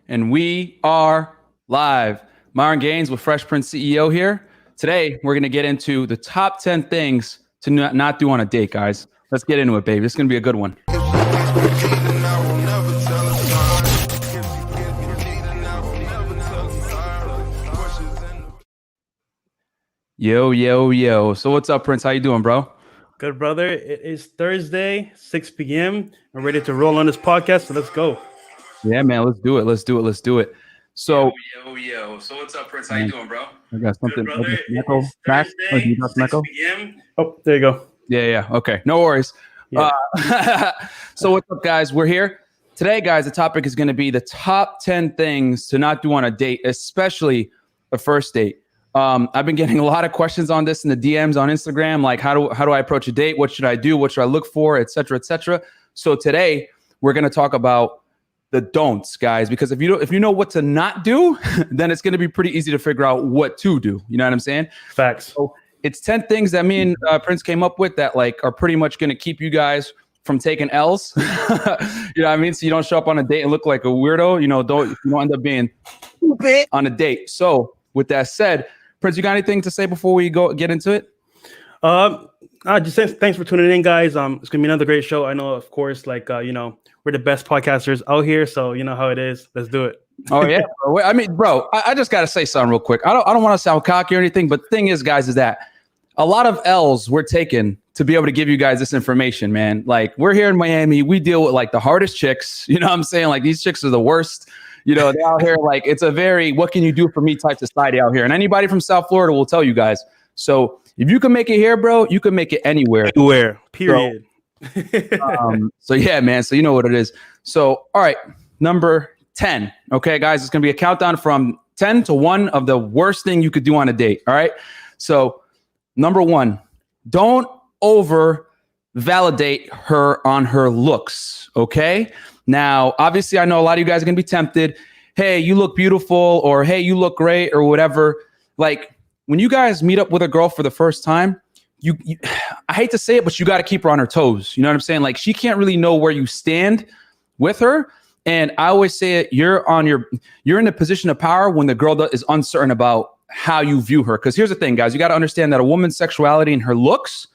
And we are live. Myron Gaines with Fresh Prince CEO here. Today, we're going to get into the top 10 things to not do on a date, guys. Let's get into it, baby. It's going to be a good one. Yo. So what's up, Prince? How you doing, bro? Good, brother. It is Thursday, 6 p.m. I'm ready to roll on this podcast, so let's go. Yeah, man. Let's do it. So, yo. So what's up, Prince? How you doing, bro? I got something. Good, brother. Echo back. Thursday, Do you got some 6 echo? p.m. Oh, there you go. Yeah. Okay. No worries. Yeah. So what's up, guys? We're here. Today, guys, the topic is going to be the top 10 things to not do on a date, especially a first date. I've been getting a lot of questions on this in the DMs on Instagram, like how do I approach a date? What should I do? What should I look for? Et cetera. So today we're going to talk about the don'ts, guys, because if you know what to not do, then it's going to be pretty easy to figure out what to do. You know what I'm saying? Facts. So it's 10 things that me and Prince came up with that like are pretty much going to keep you guys from taking L's. You know what I mean? So you don't show up on a date and look like a weirdo. You don't end up being stupid on a date. So with that said, Prince, you got anything to say before we get into it? Just thanks for tuning in, guys. It's gonna be another great show. I know, of course, we're the best podcasters out here, so you know how it is. Let's do it. Oh yeah, bro. I mean, bro, I just gotta say something real quick. I don't want to sound cocky or anything, but the thing is, guys, is that a lot of L's were taken to be able to give you guys this information, man. Like we're here in Miami, we deal with like the hardest chicks. You know what I'm saying? Like these chicks are the worst. You know, they're out here like it's a very what can you do for me type society out here. And anybody from South Florida will tell you guys. So if you can make it here, bro, you can make it anywhere. Period. So yeah, man. So you know what it is. So all right, number 10. Okay, guys, it's gonna be a countdown from 10 to 1 of the worst thing you could do on a date. All right. So number 1, don't over validate her on her looks. Okay. Now, obviously, I know a lot of you guys are going to be tempted. Hey, you look beautiful, or hey, you look great, or whatever. Like when you guys meet up with a girl for the first time, you I hate to say it, but you got to keep her on her toes. You know what I'm saying? Like she can't really know where you stand with her. And I always say it, you're in a position of power when the girl is uncertain about how you view her. Because here's the thing, guys, you got to understand that a woman's sexuality and her looks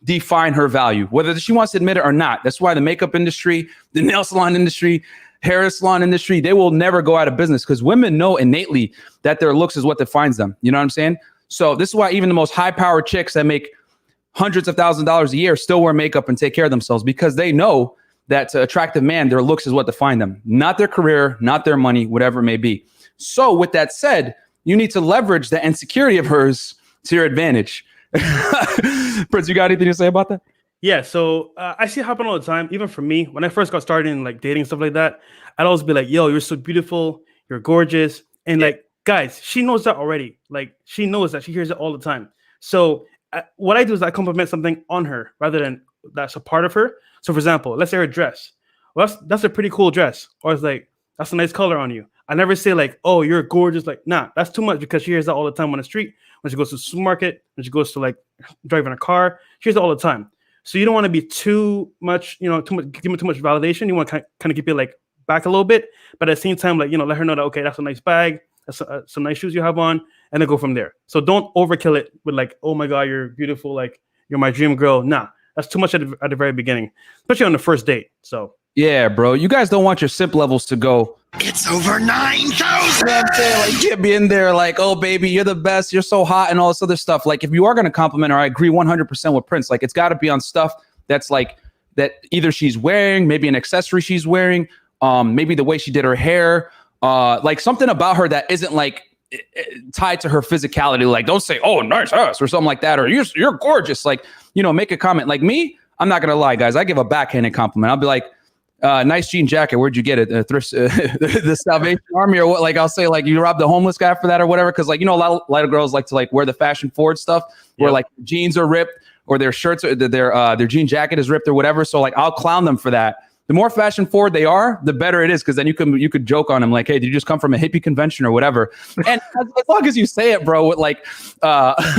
define her value, whether she wants to admit it or not. That's why the makeup industry, the nail salon industry, hair salon industry, they will never go out of business because women know innately that their looks is what defines them. You know what I'm saying? So this is why even the most high-powered chicks that make hundreds of thousands of dollars a year still wear makeup and take care of themselves because they know that to attract a man, their looks is what define them, not their career, not their money, whatever it may be. So with that said, you need to leverage the insecurity of hers to your advantage. Prince, you got anything to say about that? Yeah, so I see it happen all the time. Even for me, when I first got started in like dating stuff like that, I'd always be like, "Yo, you're so beautiful, you're gorgeous," and like, guys, she knows that already. Like, she knows that. She hears it all the time. So what I do is I compliment something on her rather than that's a part of her. So, for example, let's say her dress. Well, that's a pretty cool dress, or it's like that's a nice color on you. I never say like, "Oh, you're gorgeous." Like, nah, that's too much because she hears that all the time on the street. When she goes to the supermarket, when she goes to like driving a car, she hears it all the time. So you don't want to be too much, give her too much validation. You want to kind of keep it like back a little bit, but at the same time, like, let her know that, okay, that's a nice bag. That's some nice shoes you have on, and then go from there. So don't overkill it with like, oh my God, you're beautiful. Like you're my dream girl. Nah, that's too much at the very beginning, especially on the first date. So yeah, bro, you guys don't want your simp levels to go. It's over 9,000. You know what I'm saying? Like, you can't be in there like, oh, baby, you're the best. You're so hot and all this other stuff. Like, if you are going to compliment her, I agree 100% with Prince. Like, it's got to be on stuff that's like that either she's wearing, maybe an accessory she's wearing, maybe the way she did her hair, like something about her that isn't like tied to her physicality. Like, don't say, oh, nice ass or something like that. Or you're gorgeous. Like, make a comment. Like me, I'm not going to lie, guys. I give a backhanded compliment. I'll be like, nice jean jacket. Where'd you get it? The Salvation Army or what? Like I'll say like you robbed the homeless guy for that or whatever. Cause like, a lot of girls like to like wear the fashion forward stuff where like jeans are ripped or their shirts, their jean jacket is ripped or whatever. So like I'll clown them for that. The more fashion forward they are, the better it is. Cause then you could joke on them like, hey, did you just come from a hippie convention or whatever? And as long as you say it, bro, with like,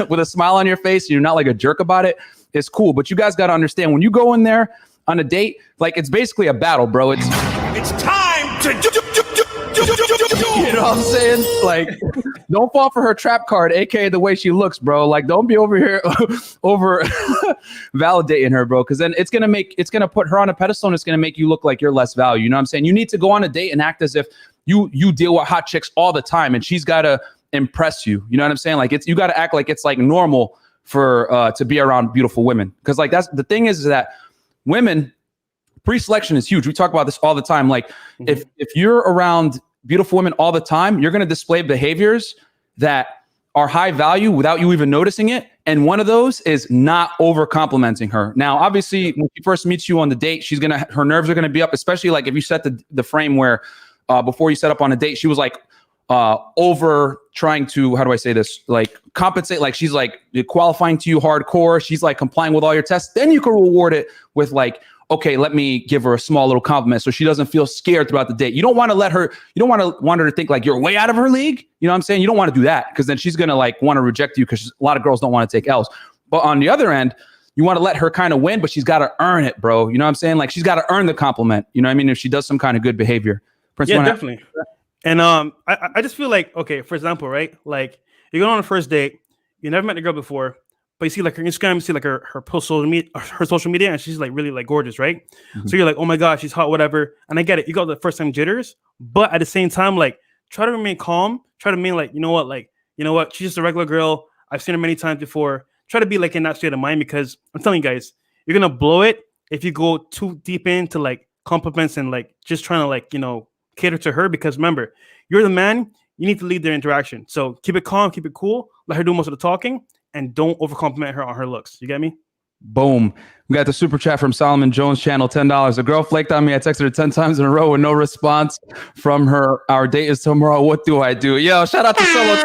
with a smile on your face, and you're not like a jerk about it, it's cool. But you guys got to understand when you go in there on a date, like it's basically a battle, bro. It's time to You know what I'm saying? Like, don't fall for her trap card, aka the way she looks, bro. Like, don't be over here over validating her, bro. Because then it's gonna put her on a pedestal, and it's gonna make you look like you're less value. You know what I'm saying? You need to go on a date and act as if you deal with hot chicks all the time, and she's gotta impress you. You know what I'm saying? Like, you gotta act like it's like normal for to be around beautiful women. Because like that's the thing is that women. Pre-selection is huge. We talk about this all the time. Like if you're around beautiful women all the time, you're going to display behaviors that are high value without you even noticing it. And one of those is not over complimenting her. Now, obviously, when she first meets you on the date, her nerves are going to be up, especially like if you set the frame where before you set up on a date, she was like over trying to, how do I say this? Like compensate, like she's like qualifying to you hardcore. She's like complying with all your tests. Then you can reward it with like, okay, let me give her a small little compliment so she doesn't feel scared throughout the date. You don't want her to think like you're way out of her league. You know what I'm saying? You don't want to do that because then she's going to like want to reject you because a lot of girls don't want to take L's. But on the other end, you want to let her kind of win, but she's got to earn it, bro. You know what I'm saying? Like she's got to earn the compliment. You know what I mean? If she does some kind of good behavior. Prince, yeah, definitely. And I just feel like, okay, for example, right? Like you're going on a first date, you never met the girl before, but you see like her Instagram, you see like her social media, and she's like really like gorgeous, right? Mm-hmm. So you're like, oh my god, she's hot, whatever. And I get it, you got the first time jitters, but at the same time, like try to remain calm, try to remain like, you know what, she's just a regular girl. I've seen her many times before. Try to be like in that state of mind because I'm telling you guys, you're gonna blow it if you go too deep into like compliments and like just trying to like, cater to her, because remember, you're the man, you need to lead their interaction. So keep it calm, keep it cool, let her do most of the talking, and don't overcompliment her on her looks. You get me? Boom. We got the super chat from Solomon Jones channel, $10. A girl flaked on me. I texted her 10 times in a row with no response from her. Our date is tomorrow. What do I do? Yo, shout out to Solo. Is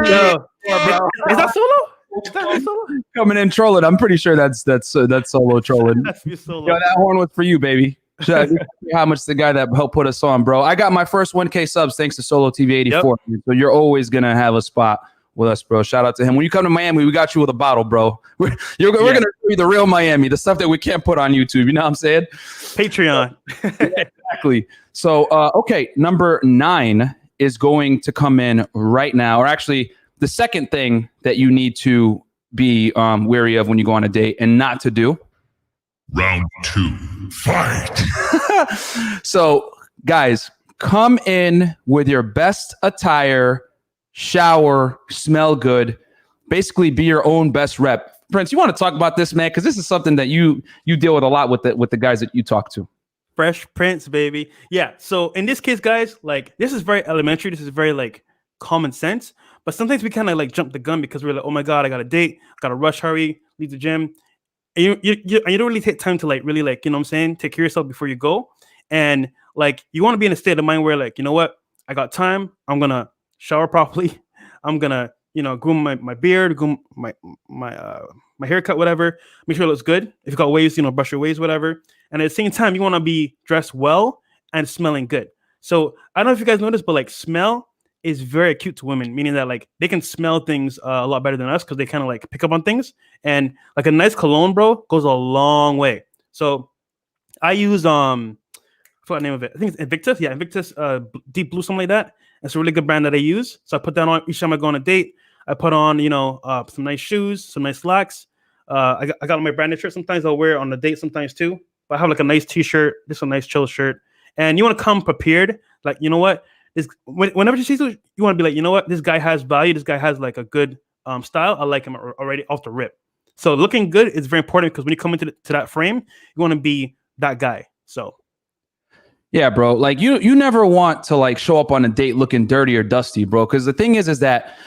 that Solo? Coming in trolling. I'm pretty sure that's Solo trolling. That's Solo. Yo, that horn was for you, baby. How much the guy that helped put us on, bro. I got my first 1K subs thanks to Solo TV 84. Yep. So you're always going to have a spot with us, bro. Shout out to him. When you come to Miami, we got you with a bottle, bro. We're going to show you the real Miami, the stuff that we can't put on YouTube. You know what I'm saying? Patreon. Yeah, exactly. So, okay, number 9 is going to come in right now. Or actually, the second thing that you need to be wary of when you go on a date and not to do. Round 2, fight. So, guys, come in with your best attire, shower, smell good, basically be your own best rep. Prince, you want to talk about this, man? Because this is something that you deal with a lot with the guys that you talk to. Fresh Prince, baby. Yeah. So in this case, guys, like this is very elementary. This is very like common sense. But sometimes we kind of like jump the gun because we're like, oh my god, I got a date, I got to rush, hurry, leave the gym. And you don't really take time to like really like, you know what I'm saying, take care of yourself before you go. And like you want to be in a state of mind where like, you know what, I got time, I'm gonna shower properly, I'm gonna groom my beard, groom my haircut, whatever, make sure it looks good. If you got waves, brush your waves, whatever. And at the same time, you want to be dressed well and smelling good. So I don't know if you guys noticed, but like smell is very acute to women, meaning that like they can smell things a lot better than us because they kind of like pick up on things. And like a nice cologne, bro, goes a long way. So I use I forgot the name of it. I think it's Invictus. Yeah, Invictus Deep Blue, something like that. It's a really good brand that I use. So I put that on each time I go on a date. I put on some nice shoes, some nice slacks. I got my branded shirt. Sometimes I'll wear it on the date, sometimes too. But I have like a nice t-shirt. This is a nice chill shirt. And you want to come prepared. Like, you know what? Whenever you see you want to be like, you know what, this guy has value, this guy has like a good style, I like him already off the rip. So looking good is very important because when you come into to that frame, you want to be that guy. So yeah, bro, like you never want to like show up on a date looking dirty or dusty, bro, because the thing is that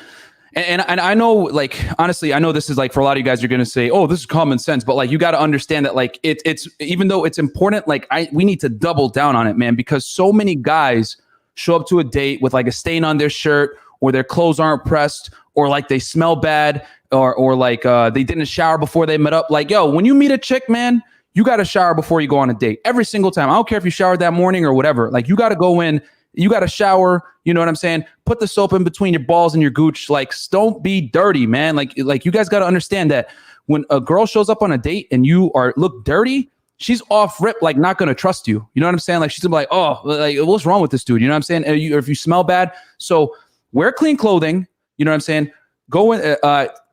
and I know, like, honestly, I know this is like for a lot of you guys, you're going to say, oh, this is common sense. But like, you got to understand that like it's even though it's important, like we need to double down on it, man, because so many guys show up to a date with like a stain on their shirt, or their clothes aren't pressed, or like they smell bad, or like they didn't shower before they met up. Like, yo, when you meet a chick, man, you got to shower before you go on a date every single time. I don't care if you showered that morning or whatever. Like, you got to go in, you got to shower. You know what I'm saying? Put the soap in between your balls and your gooch. Like, don't be dirty, man. Like you guys got to understand that when a girl shows up on a date and you look dirty, she's off rip, like not going to trust you. You know what I'm saying? Like, she's gonna be like, oh, like, what's wrong with this dude? You know what I'm saying? Or if you smell bad. So wear clean clothing. You know what I'm saying? Go in,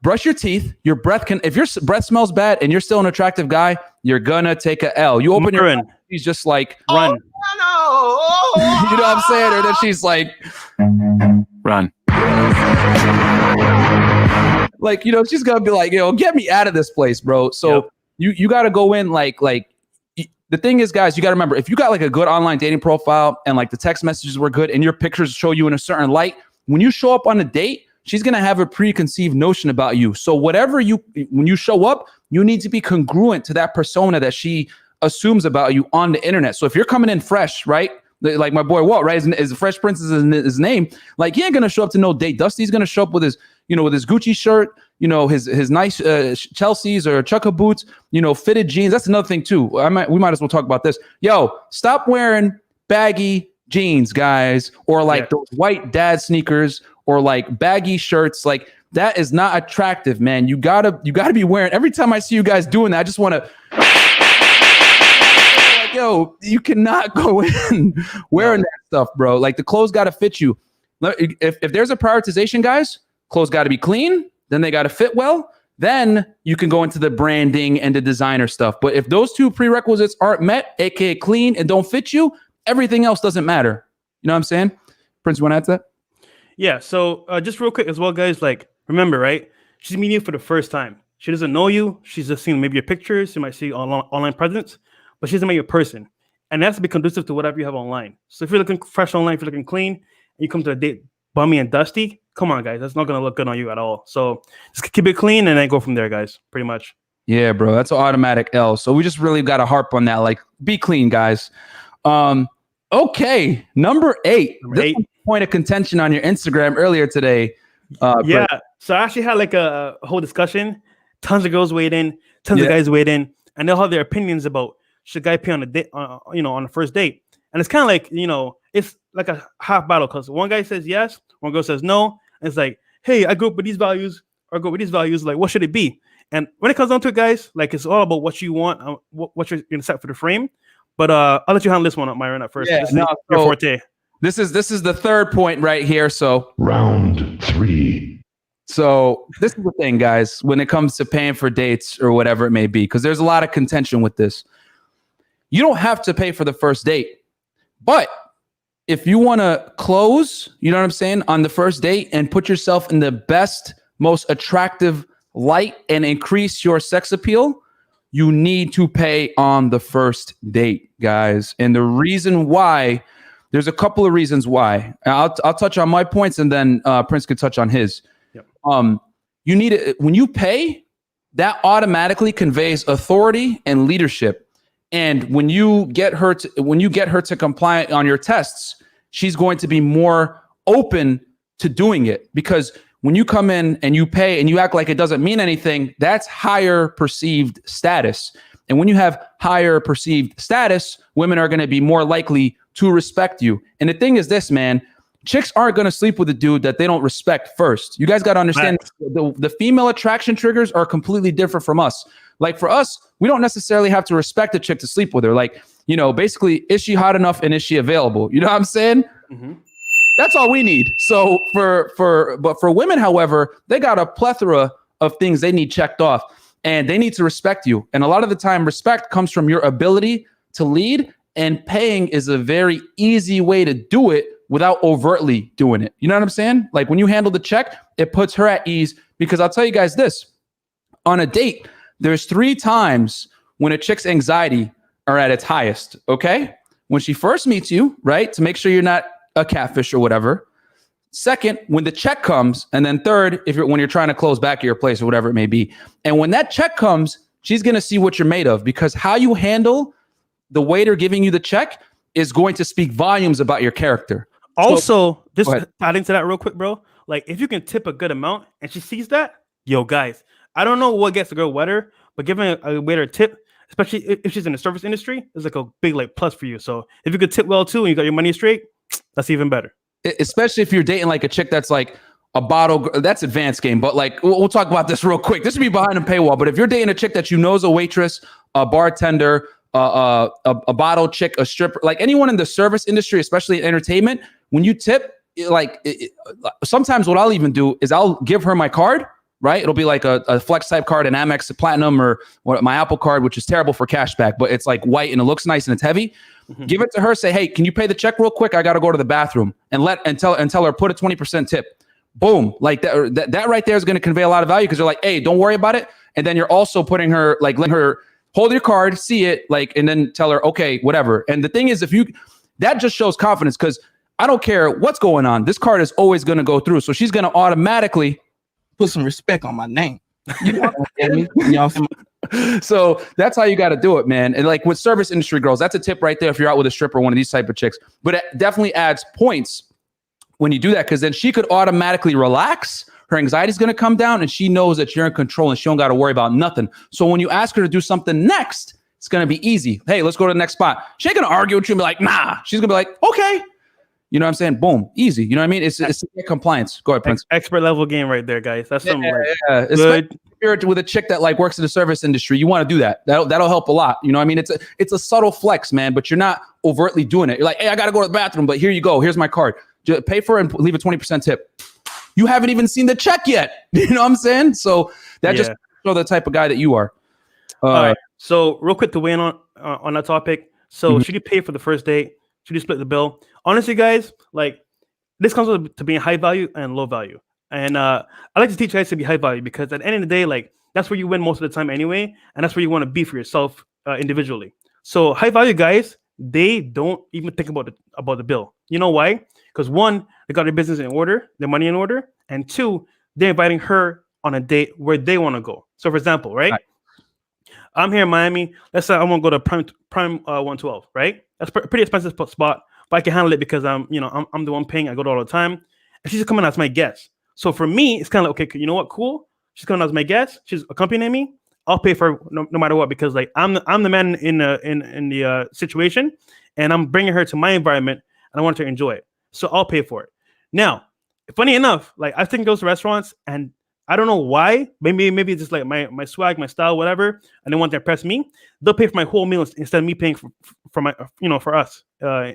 brush your teeth. Your breath can, if your breath smells bad and you're still an attractive guy, you're gonna take a L. You open your mouth, she's just like, run. Oh, no. You know what I'm saying? Or then she's like, run. Like, you know, she's gonna be like, yo, get me out of this place, bro. So you got to go in like the thing is, guys, you got to remember, if you got like a good online dating profile and like the text messages were good and your pictures show you in a certain light, when you show up on a date, she's going to have a preconceived notion about you. So when you show up, you need to be congruent to that persona that she assumes about you on the internet. So if you're coming in fresh, right? Like my boy Walt, right? Is Fresh Prince is his name. Like, he ain't going to show up to no date. Dusty's going to show up with his, you know, with his Gucci shirt, you know, his nice Chelsea's or Chukka boots, you know, fitted jeans. That's another thing too. We might as well talk about this. Yo, stop wearing baggy jeans, guys, or like those white dad sneakers or like baggy shirts. Like, that is not attractive, man. You gotta be wearing. Every time I see you guys doing that, I just want to. Like, yo, you cannot go in wearing that stuff, bro. Like, the clothes got to fit you. If there's a prioritization, guys, clothes got to be clean. Then they got to fit well. Then you can go into the branding and the designer stuff. But if those two prerequisites aren't met, aka clean and don't fit you, everything else doesn't matter. You know what I'm saying? Prince, you want to add to that? Yeah. So just real quick as well, guys, like, remember, right? She's meeting you for the first time. She doesn't know you. She's just seen maybe your pictures. She might see online presence, but she doesn't know your person. And that's to be conducive to whatever you have online. So if you're looking fresh online, if you're looking clean, and you come to a date bummy and dusty, come on, guys. That's not going to look good on you at all. So just keep it clean and then go from there, guys. Pretty much. Yeah, bro. That's an automatic L. So we just really got to harp on that. Like, be clean, guys. Okay. Number 8. This was a point of contention on your Instagram earlier today. Yeah. So I actually had like a whole discussion. Tons of girls weighed in. Tons of guys weighed in. And they'll have their opinions about should a guy pay on a date, on the first date. And it's kind of like, it's like a half battle because one guy says yes, one girl says no. And it's like, hey, I grew up with these values, or I grew up with these values. Like, what should it be? And when it comes down to it, guys, like, it's all about what you want, what you're going to set for the frame. But I'll let you handle this one up, Myron, at first. This is your forte. This is the third point right here. So round 3. So this is the thing, guys, when it comes to paying for dates or whatever it may be, because there's a lot of contention with this. You don't have to pay for the first date, but if you want to close, you know what I'm saying, on the first date and put yourself in the best, most attractive light and increase your sex appeal, you need to pay on the first date, guys. And the reason why, there's a couple of reasons why. I'll touch on my points and then Prince could touch on his. Yep. You need it when you pay, that automatically conveys authority and leadership. And when you get her to comply on your tests, she's going to be more open to doing it, because when you come in and you pay and you act like it doesn't mean anything, that's higher perceived status. And when you have higher perceived status, women are going to be more likely to respect you. And the thing is this, man, chicks aren't going to sleep with a dude that they don't respect first. You guys got to understand the female attraction triggers are completely different from us. Like, for us, we don't necessarily have to respect a chick to sleep with her. Like, basically, is she hot enough and is she available? You know what I'm saying? Mm-hmm. That's all we need. So but for women, however, they got a plethora of things they need checked off, and they need to respect you. And a lot of the time, respect comes from your ability to lead, and paying is a very easy way to do it without overtly doing it. You know what I'm saying? Like, when you handle the check, it puts her at ease, because I'll tell you guys this, on a date, there's 3 times when a chick's anxiety are at its highest, okay? When she first meets you, right, to make sure you're not a catfish or whatever. Second, when the check comes. And then third, when you're trying to close back your place or whatever it may be. And when that check comes, she's going to see what you're made of, because how you handle the waiter giving you the check is going to speak volumes about your character. Also, just adding to that real quick, bro. Like, if you can tip a good amount and she sees that, yo, guys, I don't know what gets a girl wetter, but giving a waiter a tip, especially if she's in the service industry, is like a big plus for you. So if you could tip well too and you got your money straight, that's even better. Especially if you're dating like a chick that's like a bottle, that's advanced game. But like, we'll talk about this real quick. This would be behind a paywall. But if you're dating a chick that is a waitress, a bartender, a bottle chick, a stripper, like anyone in the service industry, especially in entertainment, when you tip, sometimes what I'll even do is I'll give her my card, right? It'll be like a flex type card, an Amex Platinum, or my Apple card, which is terrible for cashback, but it's like white and it looks nice and it's heavy. Give it to her. Say, hey, can you pay the check real quick? I got to go to the bathroom, and tell her put a 20% tip. Boom, like that right there is going to convey a lot of value because you're like, hey, don't worry about it. And then you're also putting her, like, letting her hold your card, see it, like, and then tell her, okay, whatever. And the thing is, that just shows confidence because I don't care what's going on. This card is always going to go through. So she's going to automatically put some respect on my name. You know what I mean? You know what I'm saying? So that's how you got to do it, man. And like with service industry girls, that's a tip right there if you're out with a stripper, one of these type of chicks. But it definitely adds points when you do that because then she could automatically relax. Her anxiety is going to come down and she knows that you're in control and she don't got to worry about nothing. So when you ask her to do something next, it's going to be easy. Hey, let's go to the next spot. She ain't going to argue with you and be like, nah. She's going to be like, okay. You know what I'm saying? Boom. Easy. You know what I mean? It's compliance. Go ahead, Prince. Expert level game right there, guys. That's some good. If you're with a chick that like works in the service industry, you want to do that. That'll help a lot. You know what I mean? It's a subtle flex, man, but you're not overtly doing it. You're like, hey, I got to go to the bathroom, but here you go. Here's my card. Just pay for it and leave a 20% tip. You haven't even seen the check yet. You know what I'm saying? So that just shows the type of guy that you are. All right. So real quick to weigh in on that topic. So should you pay for the first date? Should you split the bill? Honestly, guys, like this comes to being high value and low value. And I like to teach guys to be high value because at the end of the day, like that's where you win most of the time anyway. And that's where you want to be for yourself individually. So high value guys, they don't even think about the bill. You know why? Because one, they got their business in order, their money in order. And two, they're inviting her on a date where they want to go. So for example, right? I'm here in Miami. Let's say I want to go to Prime 112, right? That's pretty expensive spot, but I can handle it because I'm the one paying. I go there all the time, and she's coming as my guest. So for me, it's kind of like, okay, you know what? Cool. She's coming as my guest. She's accompanying me. I'll pay for her no matter what because like I'm the man in the situation, and I'm bringing her to my environment, and I want her to enjoy it. So I'll pay for it. Now, funny enough, like I think goes to restaurants and. I don't know why. Maybe it's just like my swag, my style, whatever. And they want to impress me. They'll pay for my whole meal instead of me paying for my, for us.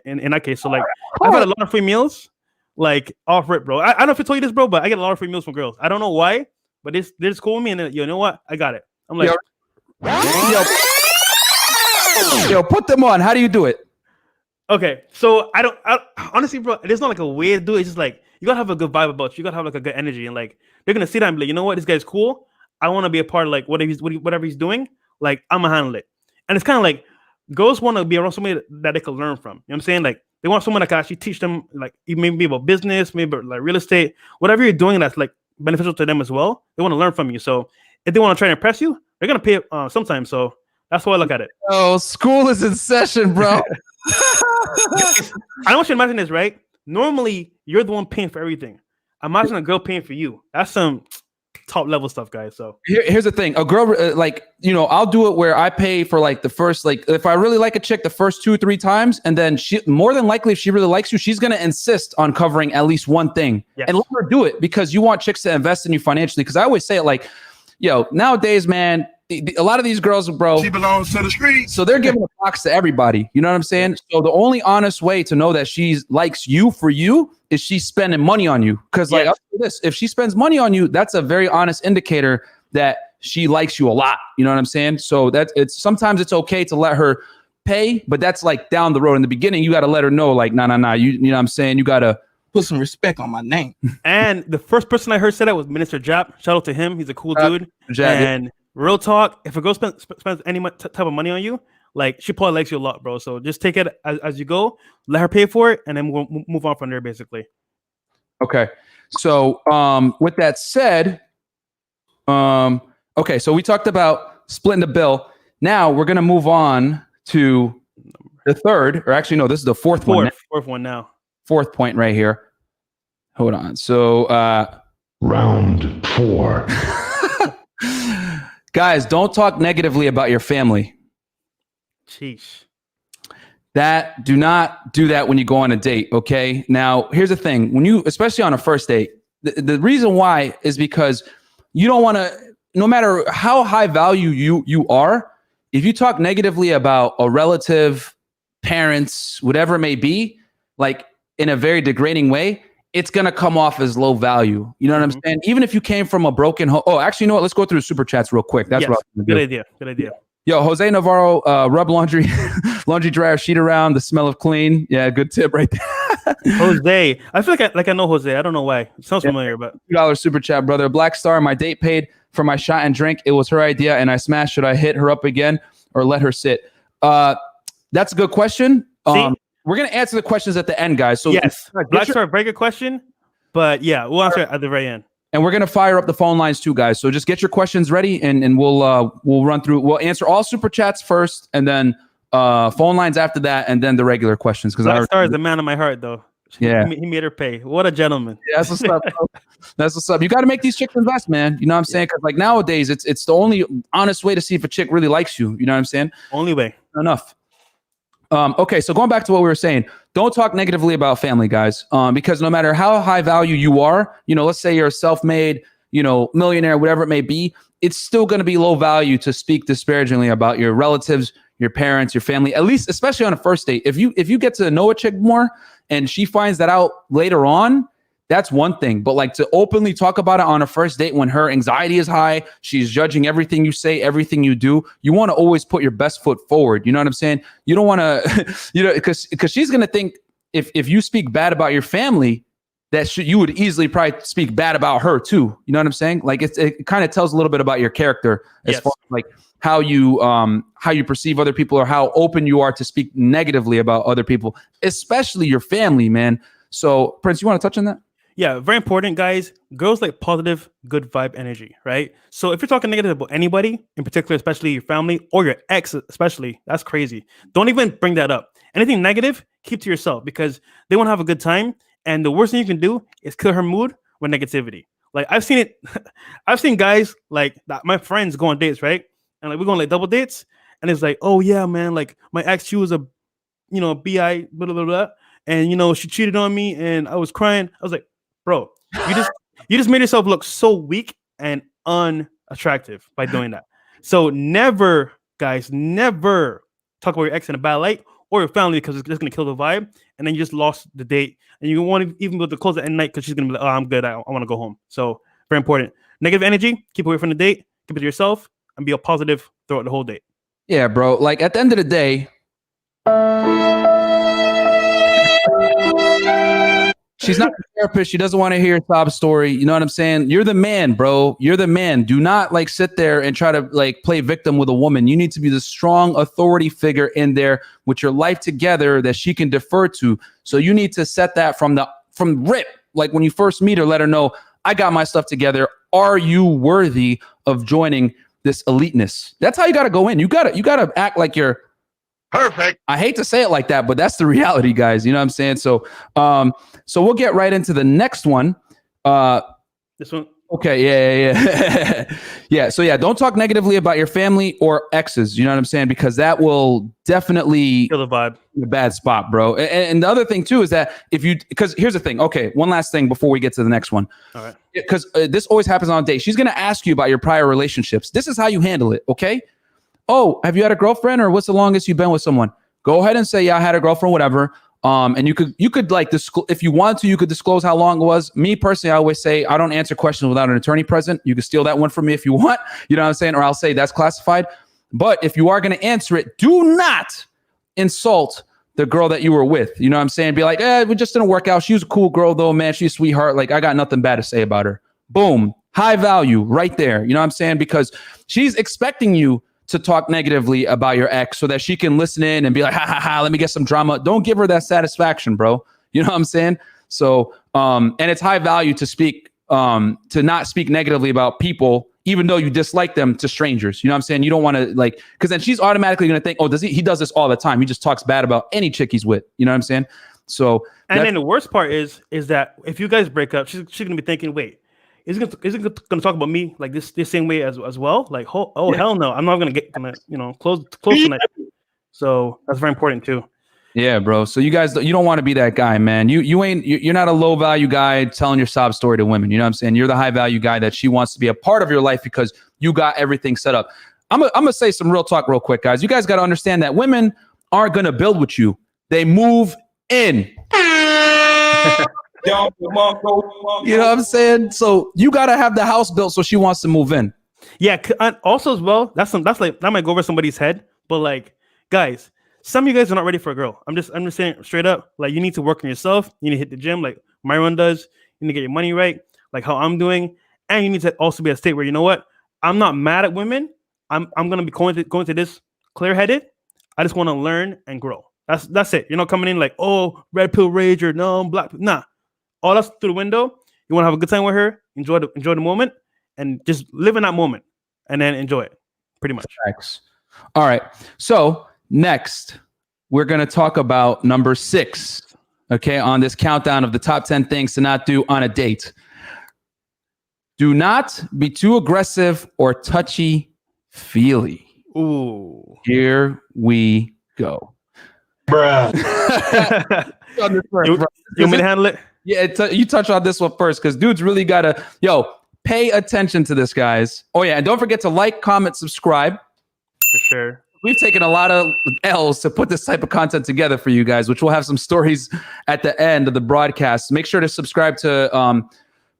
In that case, so like I've had a lot of free meals, like off rip, bro. I don't know if I told you this, bro, but I get a lot of free meals from girls. I don't know why, but they're just cool with me. And you know what? I got it. I'm like, yo, put them on. How do you do it? Okay, so I honestly, bro. There's not like a way to do it. It's just like you gotta have a good vibe about you. You gotta have like a good energy and like. They're gonna see that and be like, you know what, this guy's cool. I want to be a part of like whatever he's doing. Like I'm gonna handle it. And it's kind of like girls want to be around somebody that they can learn from. You know what I'm saying? Like they want someone that can actually teach them, like maybe about business, maybe about, like real estate, whatever you're doing that's like beneficial to them as well. They want to learn from you. So if they want to try to impress you, they're gonna pay sometimes. So that's how I look at it. Oh, school is in session, bro. I want you to imagine this, right? Normally, you're the one paying for everything. Imagine a girl paying for you. That's some top level stuff, guys. So here's the thing: a girl, I'll do it where I pay for like the first, like if I really like a chick, the first 2-3 times, and then she more than likely, if she really likes you, she's gonna insist on covering at least one thing, and let her do it because you want chicks to invest in you financially. Because I always say it like, nowadays, man. A lot of these girls, bro, she belongs to the street. So they're giving a box to everybody. You know what I'm saying? So the only honest way to know that she likes you for you is she's spending money on you. Because like I'll say this, if she spends money on you, that's a very honest indicator that she likes you a lot. You know what I'm saying? So sometimes it's okay to let her pay, but that's like down the road. In the beginning, you got to let her know, like, nah. You know what I'm saying? You got to put some respect on my name. And the first person I heard say that was Minister Jap. Shout out to him. He's a cool dude. And real talk, if a girl spends any type of money on you, like she probably likes you a lot, bro. So just take it as you go, let her pay for it, and then we'll move on from there, basically. Okay. So with that said, okay, so we talked about splitting the bill. Now we're gonna move on to the third, or actually no, this is the fourth one. Fourth one now. Fourth point right here. Hold on. So round 4. Guys, don't talk negatively about your family. Sheesh. Do not do that when you go on a date, okay? Now, here's the thing. Especially on a first date, the reason why is because you don't want to, no matter how high value you are, if you talk negatively about a relative, parents, whatever it may be, like in a very degrading way, it's gonna come off as low value. You know what I'm saying? Even if you came from a broken home. Oh, actually, you know what? Let's go through the super chats real quick. That's what I was gonna do. Good idea. Yo, Jose Navarro, rub laundry dryer sheet around. The smell of clean. Yeah, good tip right there. Jose, I feel like I know Jose. I don't know why. It sounds familiar, but $2 super chat, brother. Black Star, my date paid for my shot and drink. It was her idea, and I smashed. Should I hit her up again or let her sit? That's a good question. We're gonna answer the questions at the end, guys. So yes, Black Star, very good question. But yeah, we'll answer it at the very end. And we're gonna fire up the phone lines too, guys. So just get your questions ready, and we'll run through. We'll answer all super chats first, and then phone lines after that, and then the regular questions. Because Black Star is the man of my heart, though. Yeah, he made her pay. What a gentleman. Yeah, that's what's up. That's what's up. You got to make these chicks invest, man. You know what I'm saying? Because like nowadays, it's the only honest way to see if a chick really likes you. You know what I'm saying? Only way. Enough. Okay, so going back to what we were saying, don't talk negatively about family, guys. Because no matter how high value you are, let's say you're a self-made, millionaire, whatever it may be, it's still going to be low value to speak disparagingly about your relatives, your parents, your family. At least, especially on a first date, if you get to know a chick more and she finds that out later on, that's one thing. But like to openly talk about it on a first date when her anxiety is high, she's judging everything you say, everything you do. You want to always put your best foot forward. You know what I'm saying? You don't want to, because she's going to think if you speak bad about your family, that you would easily probably speak bad about her too. You know what I'm saying? Like it kind of tells a little bit about your character as far as like how you perceive other people or how open you are to speak negatively about other people, especially your family, man. So Prince, you want to touch on that? Yeah, very important, guys. Girls like positive, good vibe energy, right? So if you're talking negative about anybody, in particular, especially your family or your ex, especially, that's crazy. Don't even bring that up. Anything negative, keep to yourself because they won't have a good time. And the worst thing you can do is kill her mood with negativity. Like I've seen it. I've seen guys like that. My friends go on dates, right? And like we're going like double dates, and it's like, oh yeah, man, like my ex, she was a, bi, blah blah blah, and she cheated on me, and I was crying. I was like, bro, you just made yourself look so weak and unattractive by doing that. So never, guys, never talk about your ex in a bad light or your family because it's just gonna kill the vibe, and then you just lost the date, and you won't even be able to close it at night because she's gonna be like, oh, I'm good, I want to go home. So very important. Negative energy, keep away from the date, keep it to yourself, and be a positive throughout the whole date. Yeah, bro. Like at the end of the day. She's not a therapist. She doesn't want to hear your sob story. You know what I'm saying? You're the man, bro. You're the man. Do not like sit there and try to like play victim with a woman. You need to be the strong authority figure in there with your life together that she can defer to. So you need to set that from rip. Like when you first meet her, let her know, I got my stuff together. Are you worthy of joining this eliteness? That's how you got to go in. You got to act like you're perfect. I hate to say it like that, but that's the reality, guys. You know what I'm saying? So, so we'll get right into the next one. This one. Okay. Yeah. Yeah. So yeah, don't talk negatively about your family or exes. You know what I'm saying? Because that will definitely kill the vibe. In a bad spot, bro. And the other thing too is that because here's the thing. Okay. One last thing before we get to the next one. All right. Because this always happens on a date. She's going to ask you about your prior relationships. This is how you handle it. Okay. Oh, have you had a girlfriend or what's the longest you've been with someone? Go ahead and say, yeah, I had a girlfriend, whatever. And you could like if you want to, you could disclose how long it was. Me personally, I always say I don't answer questions without an attorney present. You can steal that one from me if you want, you know what I'm saying? Or I'll say that's classified. But if you are going to answer it, do not insult the girl that you were with. You know what I'm saying? Be like, we just didn't work out. She was a cool girl though, man. She's a sweetheart. Like I got nothing bad to say about her. Boom. High value right there. You know what I'm saying? Because she's expecting you to talk negatively about your ex so that she can listen in and be like, ha, let me get some drama. Don't give her that satisfaction, bro. You know what I'm saying? So, and it's high value to speak, to not speak negatively about people, even though you dislike them, to strangers. You know what I'm saying? You don't want to like, because then she's automatically going to think, oh, he does this all the time. He just talks bad about any chick he's with. You know what I'm saying? So, and then the worst part is that if you guys break up, she's going to be thinking, wait, is it going to talk about me like this same way as well? Like, hell no, I'm not going to close tonight. So that's very important too. Yeah, bro. So you guys, you don't want to be that guy, man. You're not a low value guy telling your sob story to women. You know what I'm saying? You're the high value guy that she wants to be a part of your life because you got everything set up. I'm gonna say some real talk real quick, guys. You guys got to understand that women aren't going to build with you. They move in. You know what I'm saying? So you gotta have the house built so she wants to move in. Yeah, and also as well, that's like that might go over somebody's head, but like, guys, some of you guys are not ready for a girl. I'm just saying straight up, like you need to work on yourself. You need to hit the gym, like Myron does. You need to get your money right, like how I'm doing, and you need to also be at a state where you know what, I'm not mad at women. I'm gonna be going to this clear headed. I just want to learn and grow. That's it. You're not coming in like, oh, red pill rager, no, I'm black. Nah, all that's through the window. You want to have a good time with her, enjoy the moment, and just live in that moment, and then enjoy it. Pretty much. Thanks. All right. So next, we're gonna talk about number 6. Okay, on this countdown of the top 10 things to not do on a date. Do not be too aggressive or touchy-feely. Ooh. Here we go. Bruh. You want me to handle it? Yeah, you touch on this one first because dudes really gotta, pay attention to this, guys. Oh yeah, and don't forget to like, comment, subscribe. For sure. We've taken a lot of L's to put this type of content together for you guys, which we'll have some stories at the end of the broadcast. Make sure to subscribe to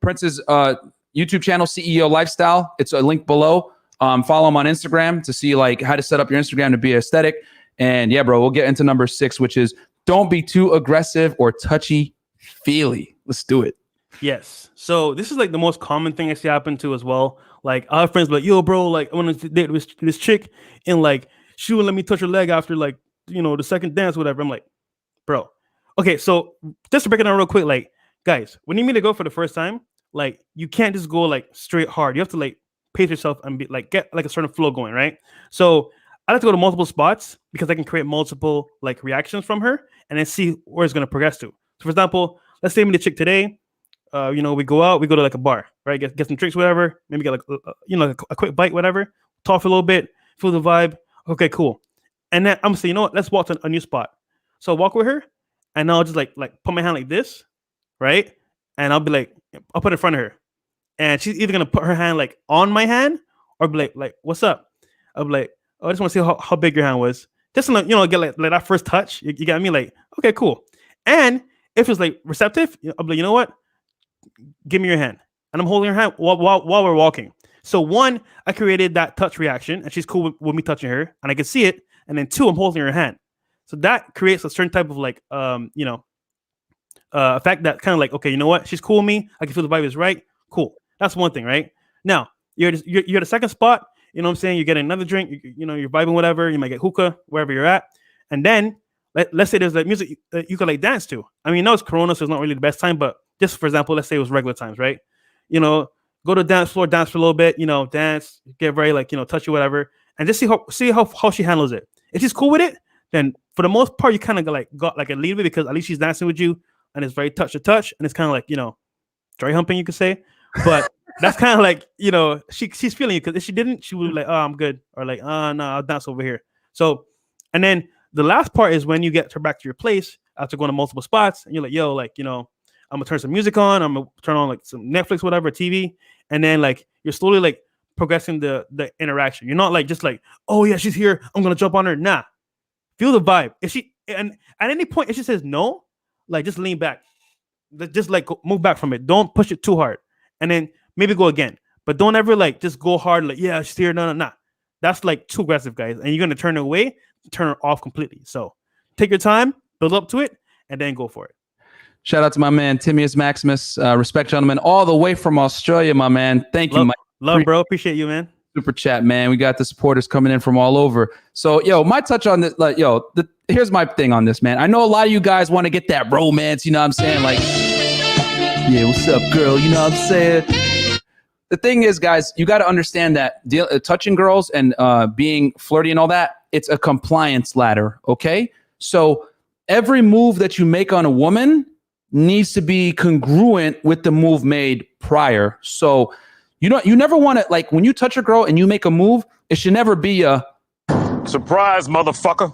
Prince's YouTube channel, CEO Lifestyle. It's a link below. Follow him on Instagram to see like how to set up your Instagram to be aesthetic. And yeah, bro, we'll get into number 6, which is don't be too aggressive or touchy-feely. Let's do it. Yes. So this is like the most common thing I see happen to as well. Like I have friends like, yo, bro, like I want to date this chick, and like she wouldn't let me touch her leg after like the second dance, whatever. I'm like, bro. Okay, so just to break it down real quick, like guys, when you meet a girl for the first time, like you can't just go like straight hard. You have to like pace yourself and be like get like a certain flow going, right? So I like to go to multiple spots because I can create multiple like reactions from her and then see where it's gonna progress to. So for example, let's say I meet a chick today. We go out, we go to like a bar, right? Get some drinks, whatever. Maybe get like a quick bite, whatever. Talk for a little bit, feel the vibe. Okay, cool. And then I'm gonna say, you know what? Let's walk to a new spot. So I'll walk with her, and I'll just like put my hand like this, right? And I'll be like, I'll put it in front of her, and she's either gonna put her hand like on my hand or be like, what's up? I'll be like, oh, I just want to see how big your hand was. Just to get like that first touch. You got me? Like, okay, cool. And if it's like receptive, I'll be like, you know what? Give me your hand. And I'm holding her hand while we're walking. So 1, I created that touch reaction, and she's cool with me touching her, and I can see it. And then 2, I'm holding her hand. So that creates a certain type of like, effect that kind of like, okay, you know what? She's cool with me. I can feel the vibe is right. Cool. That's one thing, right? Now, you're at the second spot. You know what I'm saying? You're getting another drink. You're vibing, whatever. You might get hookah, wherever you're at. And then let's say there's like music that you could like dance to. I mean, no, it's Corona, so it's not really the best time, but just for example, let's say it was regular times, right? Go to dance floor, dance for a little bit, dance, get very like, touchy, whatever, and just see how she handles it. If she's cool with it, then for the most part, you kind of got like a lead with it because at least she's dancing with you, and it's very touch to touch, and it's kind of like dry humping, you could say, but that's kind of like she's feeling it because if she didn't, she would be like, oh, I'm good, or like, oh no, I'll dance over here. So, and then the last part is when you get her back to your place after going to multiple spots, and you're like, yo, like I'm gonna turn some music on. I'm gonna turn on like some Netflix, whatever, TV, and then like you're slowly like progressing the interaction. You're not like just like, oh yeah, she's here, I'm gonna jump on her. Nah, feel the vibe. If she and at any point if she says no, like just lean back, just like move back from it. Don't push it too hard, and then maybe go again. But don't ever like just go hard. Like yeah, she's here. No. That's like too aggressive, guys, and you're gonna turn her away, turn her off completely. So take your time, build up to it, and then go for it. Shout out to my man, Timius Maximus. Respect, gentlemen, all the way from Australia, my man. Thank you, Mike. Love, bro. Appreciate you, man. Super chat, man. We got the supporters coming in from all over. So, my touch on this, like, here's my thing on this, man. I know a lot of you guys want to get that romance, you know what I'm saying? Like, yeah, what's up, girl? You know what I'm saying? The thing is, guys, you got to understand that touching girls and being flirty and all that, it's a compliance ladder, okay? So every move that you make on a woman needs to be congruent with the move made prior. So you never want to, like, when you touch a girl and you make a move, it should never be a surprise, motherfucker.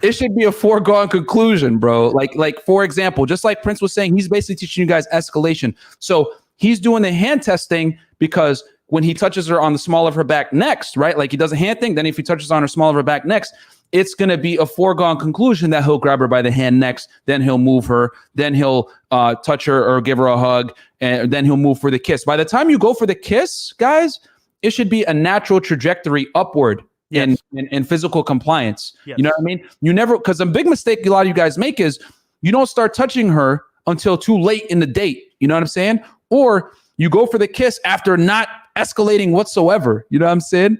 It should be a foregone conclusion, bro. Like for example, just like Prince was saying, he's basically teaching you guys escalation. So he's doing the hand testing because when he touches her on the small of her back next, right? Like he does a hand thing. Then if he touches on her small of her back next, it's going to be a foregone conclusion that he'll grab her by the hand next. Then he'll move her. Then he'll touch her or give her a hug. And then he'll move for the kiss. By the time you go for the kiss, guys, it should be a natural trajectory upward in physical compliance. Yes. You know what I mean? You never, because a big mistake a lot of you guys make is you don't start touching her until too late in the date. You know what I'm saying? Or you go for the kiss after not escalating whatsoever. You know what I'm saying?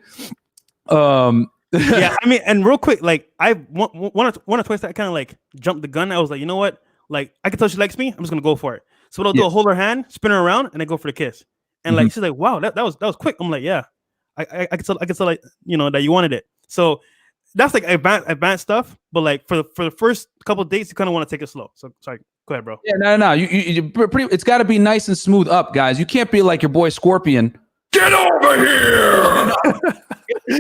Yeah, I mean, and real quick, like I one or twice I kind of like jumped the gun. I was like, you know what? Like I can tell she likes me. I'm just gonna go for it. So what I'll do, I'll hold her hand, spin her around, and then go for the kiss. And like she's like, wow, that was quick. I'm like, yeah, I can tell like that you wanted it. So that's like advanced stuff. But like for the first couple of dates, you kind of want to take it slow. So sorry, go ahead, bro. Yeah, no. You it's got to be nice and smooth up, guys. You can't be like your boy Scorpion. Get over here! You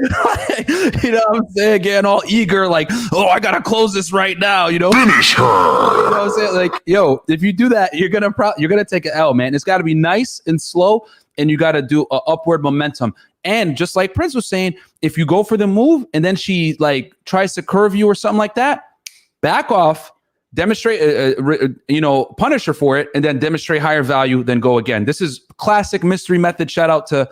know what I'm saying? Getting all eager, like, oh, I gotta close this right now. Finish her. You know what I'm saying? Like, yo, if you do that, you're gonna take an L, man. It's got to be nice and slow, and you got to do an upward momentum. And just like Prince was saying, if you go for the move and then she like tries to curve you or something like that, back off. Demonstrate, punish her for it, and then demonstrate higher value. Then go again. This is classic mystery method. Shout out to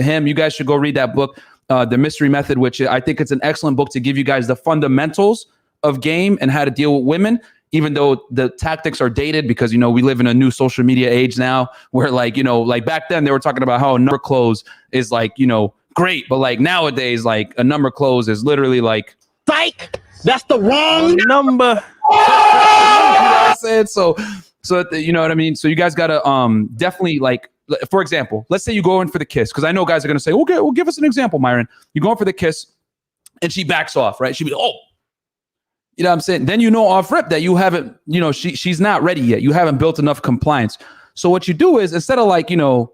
him. You guys should go read that book, The Mystery Method, which I think it's an excellent book to give you guys the fundamentals of game and how to deal with women. Even though the tactics are dated, because we live in a new social media age now, where like back then they were talking about how a number close is like great, but like nowadays like a number close is literally like psych. That's the wrong number. You know what I'm saying? So you know what I mean? So you guys got to definitely, like, for example, let's say you go in for the kiss, because I know guys are going to say, okay, well, give us an example, Myron. You go in for the kiss and she backs off, right? She'd be, oh, you know what I'm saying? Then off rip that you haven't, she's not ready yet. You haven't built enough compliance. So what you do is, instead of like, instead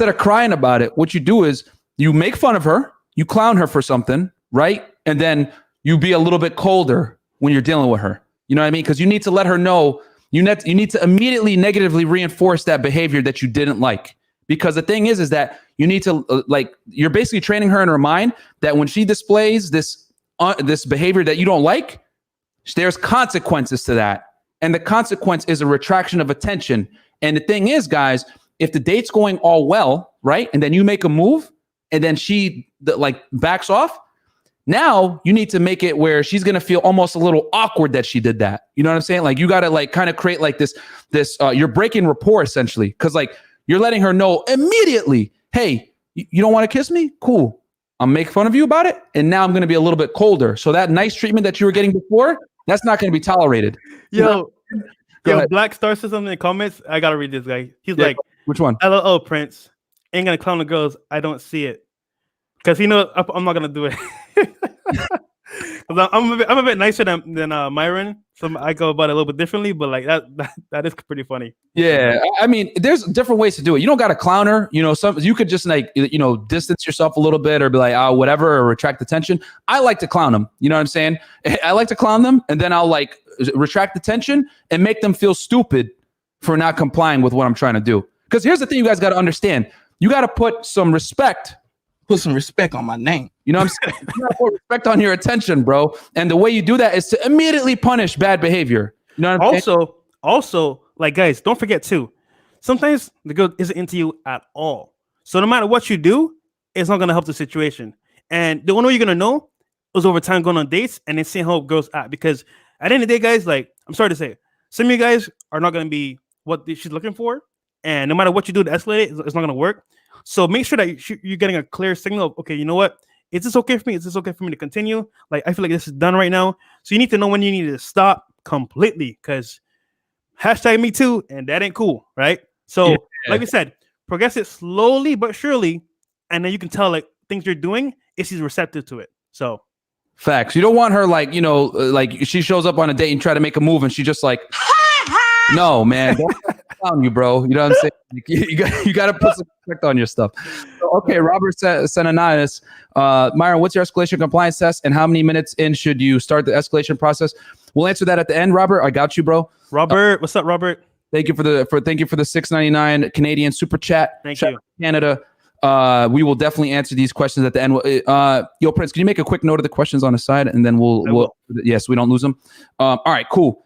of crying about it, what you do is you make fun of her, you clown her for something, right? And then you be a little bit colder when you're dealing with her. You know what I mean? Because you need to let her know, you need to immediately negatively reinforce that behavior that you didn't like. Because the thing is that you need to, you're basically training her in her mind that when she displays this behavior that you don't like, there's consequences to that. And the consequence is a retraction of attention. And the thing is, guys, if the date's going all well, right? And then you make a move and then she backs off. Now you need to make it where she's going to feel almost a little awkward that she did that. You know what I'm saying? Like you got to like kind of create like this, you're breaking rapport essentially. Cause like you're letting her know immediately, hey, you don't want to kiss me? Cool. I'll make fun of you about it. And now I'm going to be a little bit colder. So that nice treatment that you were getting before, that's not going to be tolerated. Yo, Black Star says something in the comments. I got to read this guy. He's like, which one? LOL, Prince. Ain't going to clown the girls. I don't see it. Because he knows I'm not gonna do it. I'm a bit nicer than Myron, so I go about it a little bit differently. But like that is pretty funny. Yeah, I mean, there's different ways to do it. You don't got to clown her. You could just like distance yourself a little bit, or be like whatever, or retract the tension. I like to clown them. You know what I'm saying? I like to clown them, and then I'll like retract the tension and make them feel stupid for not complying with what I'm trying to do. Because here's the thing, you guys got to understand. You got to put some respect. Put some respect on my name. You know what I'm saying? You gotta put respect on your attention, bro. And the way you do that is to immediately punish bad behavior. You know what I'm saying? Also, like guys, don't forget too. Sometimes the girl isn't into you at all. So no matter what you do, it's not gonna help the situation. And the only way you're gonna know is over time going on dates and then seeing how girls act. Because at the end of the day, guys, like I'm sorry to say, some of you guys are not gonna be what she's looking for. And no matter what you do to escalate it, it's not gonna work. So make sure that you're getting a clear signal of, okay, you know what? Is this okay for me? Is this okay for me to continue? Like, I feel like this is done right now. So you need to know when you need to stop completely, because #me too, and that ain't cool, right? So, like we said, progress it slowly but surely, and then you can tell like things you're doing if she's receptive to it. So, facts. You don't want her like like she shows up on a date and try to make a move, and she just like, no, man. On you, bro. You know what I'm saying? You got to put some respect on your stuff. So, okay, Robert sent anonymous. Myron, what's your escalation compliance test, and how many minutes in should you start the escalation process? We'll answer that at the end, Robert. I got you, bro. Robert, what's up, Robert? Thank you for the $6.99 Canadian super chat. Thank Shout you. out to Canada. We will definitely answer these questions at the end. Yo, Prince, can you make a quick note of the questions on the side, and then we'll yes, we don't lose them. All right, cool.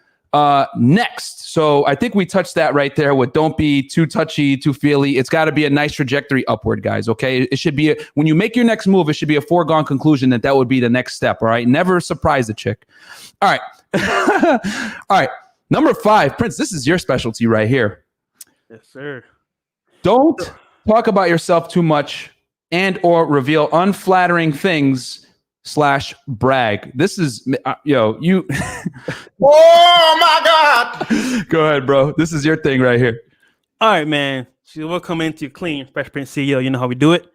Next, so I think we touched that right there with don't be too touchy, too feely. It's got to be a nice trajectory upward, guys. Okay, it should be when you make your next move, it should be a foregone conclusion that would be the next step. All right, never surprise the chick. All right, all right. Number 5, Prince. This is your specialty right here. Yes, sir. Don't talk about yourself too much and or reveal unflattering things / brag. This is you. Oh my God! Go ahead, bro. This is your thing right here. All right, man. So welcome into Clean Fresh Prince CEO. You know how we do it.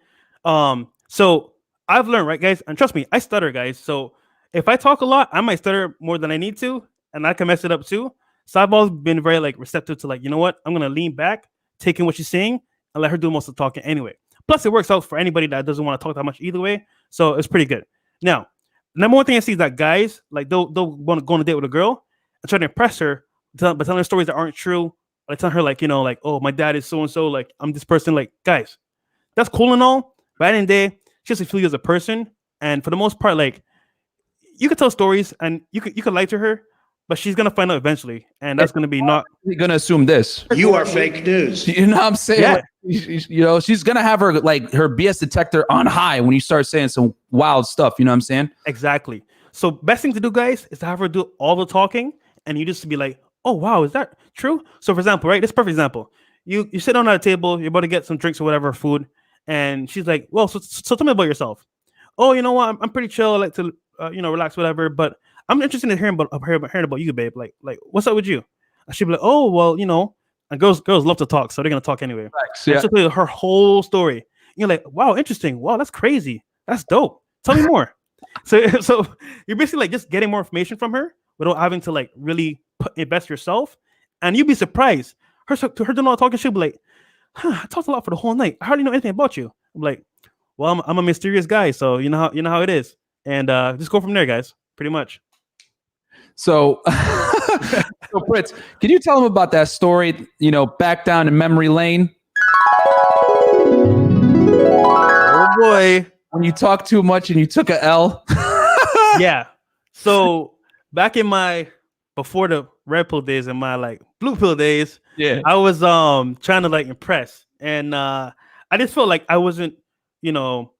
So I've learned, right, guys, and trust me, I stutter, guys. So if I talk a lot, I might stutter more than I need to, and I can mess it up too. So I've always been very receptive to you know what? I'm gonna lean back, take in what she's saying, and let her do most of the talking anyway. Plus, it works out for anybody that doesn't want to talk that much either way. So it's pretty good. Now, number one thing I see is that guys they'll want to go on a date with a girl and try to impress her, but telling her stories that aren't true. Like telling her oh, my dad is so and so, I'm this person. Guys, that's cool and all, but at the end of the day, she has to feel you as a person. And for the most part, you could tell stories and you could lie to her, but she's gonna find out eventually, and that's gonna be not. You're gonna assume this. You are fake news. You know what I'm saying? Yeah. She's gonna have her her BS detector on high when you start saying some wild stuff. You know what I'm saying? Exactly. So best thing to do, guys, is to have her do all the talking, and you just be like, "Oh wow, is that true?" So for example, right? This perfect example. You sit down at a table, you're about to get some drinks or whatever, food, and she's like, "Well, so tell me about yourself." "Oh, you know what? I'm pretty chill. I like to relax, whatever, but I'm interested in hearing about you, babe. Like, what's up with you?" And she'd be like, "Oh, well, and girls love to talk, so they're gonna talk anyway." Yeah. So tell you her whole story. And you're like, "Wow, interesting. Wow, that's crazy. That's dope. Tell me more." So you're basically just getting more information from her without having to really invest yourself, and you'd be surprised. Her doing all the talking, she'll be like, "I talked a lot for the whole night. I hardly know anything about you." I'm like, "Well, I'm a mysterious guy, so you know how it is." And just go from there, guys. Pretty much. So, so Prince, can you tell them about that story? Back down in memory lane. Oh boy. When you talk too much and you took a L. Yeah. So back in before the red pill days and my blue pill days, Yeah. I was trying to impress, and I just felt like I wasn't who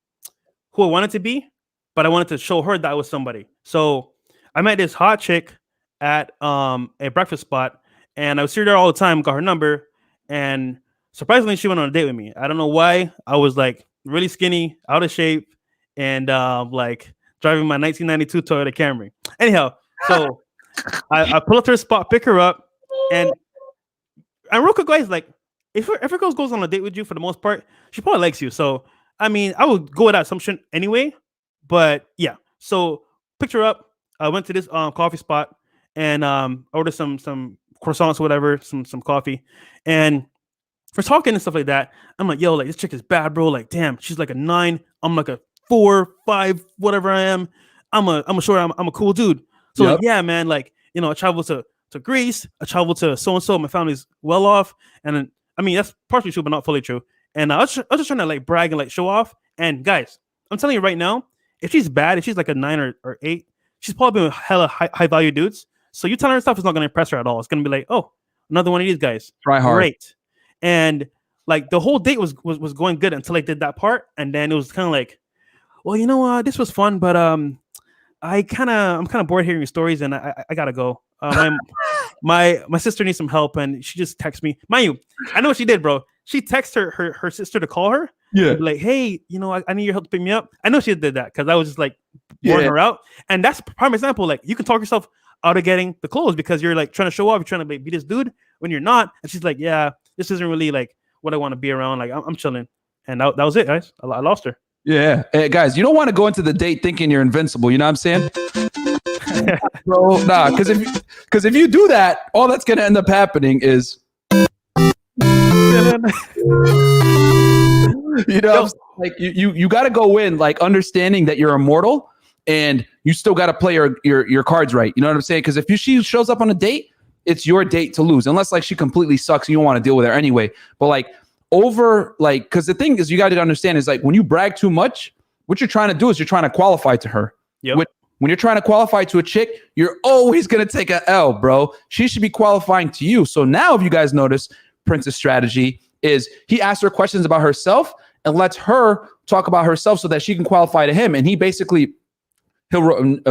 I wanted to be, but I wanted to show her that I was somebody. So I met this hot chick at a breakfast spot, and I would see her there all the time, got her number, and surprisingly she went on a date with me. I don't know why. I was really skinny, out of shape, and driving my 1992 Toyota Camry. Anyhow, so I pull up to her spot, pick her up, and real quick, guys, if a girl goes on a date with you, for the most part, she probably likes you. So I mean, I would go with that assumption anyway. But yeah, so picked her up. I went to this coffee spot and ordered some croissants or whatever, some coffee, and we're talking and stuff like that. I'm like, "Yo, this chick is bad, bro. Damn, she's like a 9. I'm like a 4, 5, whatever I am. I'm a cool dude." So Yep. yeah, man, I traveled to Greece. I traveled to so and so. My family's well off, and then, I mean, that's partially true, but not fully true. And I was just trying to brag and show off. And guys, I'm telling you right now, if she's bad, if she's like a 9 or 8, she's probably been hella high value dudes. So you telling her stuff is not going to impress her at all. It's going to be like, "Oh, another one of these guys. Try hard." Great. And the whole date was going good until I did that part, and then it was kind of well, this was fun, but I'm kind of bored hearing your stories, and I gotta go. My sister needs some help, and she just texted me. Mind you, I know what she did, bro. She texted her sister to call her. Yeah. Like, "Hey, I need your help to pick me up." I know she did that because I was just boring her out. And that's a prime example. You can talk yourself out of getting the clothes because you're trying to show off, you're trying to be this dude when you're not. And she's like, "Yeah, this isn't really what I want to be around. I'm chilling." And that was it, guys. I lost her. Yeah. Hey, guys, you don't want to go into the date thinking you're invincible. You know what I'm saying? Bro, nah, because if you do that, all that's gonna end up happening is you got to go in understanding that you're immortal, and you still got to play your cards right. You know what I'm saying? Because if she shows up on a date, it's your date to lose, unless like she completely sucks and you don't want to deal with her anyway. But like because the thing is, you got to understand is like when you brag too much, what you're trying to do is you're trying to qualify to her. Yep. When you're trying to qualify to a chick, you're always going to take an L, bro. She should be qualifying to you. So now if you guys notice, Prince's strategy is he asks her questions about herself and lets her talk about herself so that she can qualify to him. And he'll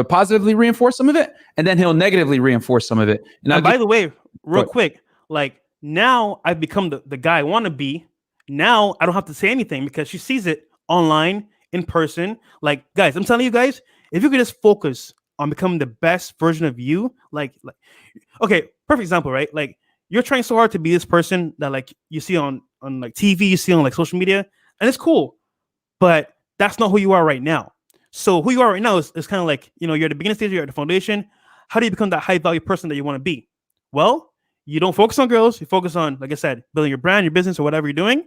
positively reinforce some of it, and then he'll negatively reinforce some of it. And by the way, real quick, like now I've become the guy I want to be. Now I don't have to say anything because she sees it online, in person. Like, guys, I'm telling you guys, if you could just focus on becoming the best version of you, like, okay, perfect example, right? Like, you're trying so hard to be this person that like you see on like TV, you see on like social media, and it's cool, but that's not who you are right now. So who you are right now is kind of like, you know, you're at the beginning stage, you're at the foundation. How do you become that high value person that you want to be? Well, you don't focus on girls. You focus on, like I said, building your brand, your business, or whatever you're doing.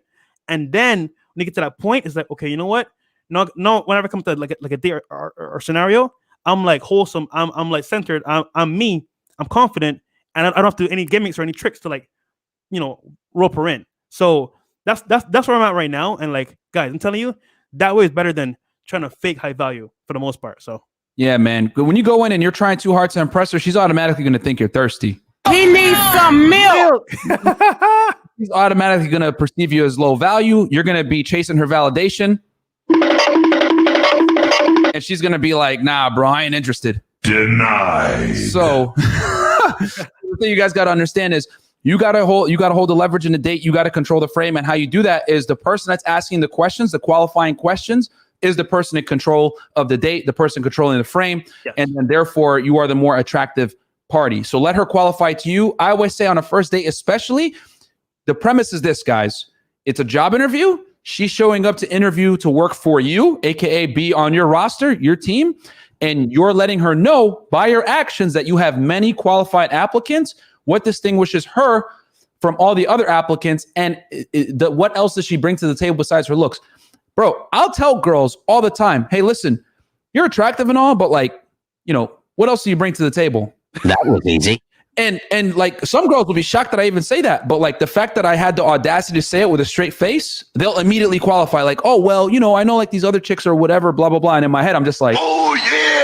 And then when you get to that point, it's like, okay, you know what? No, whenever I come to like a date or scenario, I'm like wholesome. I'm like centered. I'm me. I'm confident, and I don't have to do any gimmicks or any tricks to like, you know, rope her in. So that's where I'm at right now. And like, guys, I'm telling you, that way is better than trying to fake high value for the most part. So yeah, man. When you go in and you're trying too hard to impress her, she's automatically going to think you're thirsty. He needs some milk. She's automatically going to perceive you as low value. You're going to be chasing her validation. And she's going to be like, nah, bro, I ain't interested. Denied. So the thing you guys got to understand is you got to hold the leverage in the date. You got to control the frame. And how you do that is the person that's asking the questions, the qualifying questions, is the person in control of the date, the person controlling the frame. Yes. And then therefore you are the more attractive party. So let her qualify to you. I always say on a first date, especially, the premise is this, guys. It's a job interview. She's showing up to interview to work for you, aka be on your roster, your team, and you're letting her know by your actions that you have many qualified applicants. What distinguishes her from all the other applicants, and what else does she bring to the table besides her looks? Bro, I'll tell girls all the time, hey, listen, you're attractive and all, but like, you know, what else do you bring to the table? That was easy. And like some girls will be shocked that I even say that, but like the fact that I had the audacity to say it with a straight face, they'll immediately qualify like, oh, well, you know, I know like these other chicks or whatever, blah, blah, blah. And in my head, I'm just like, Oh,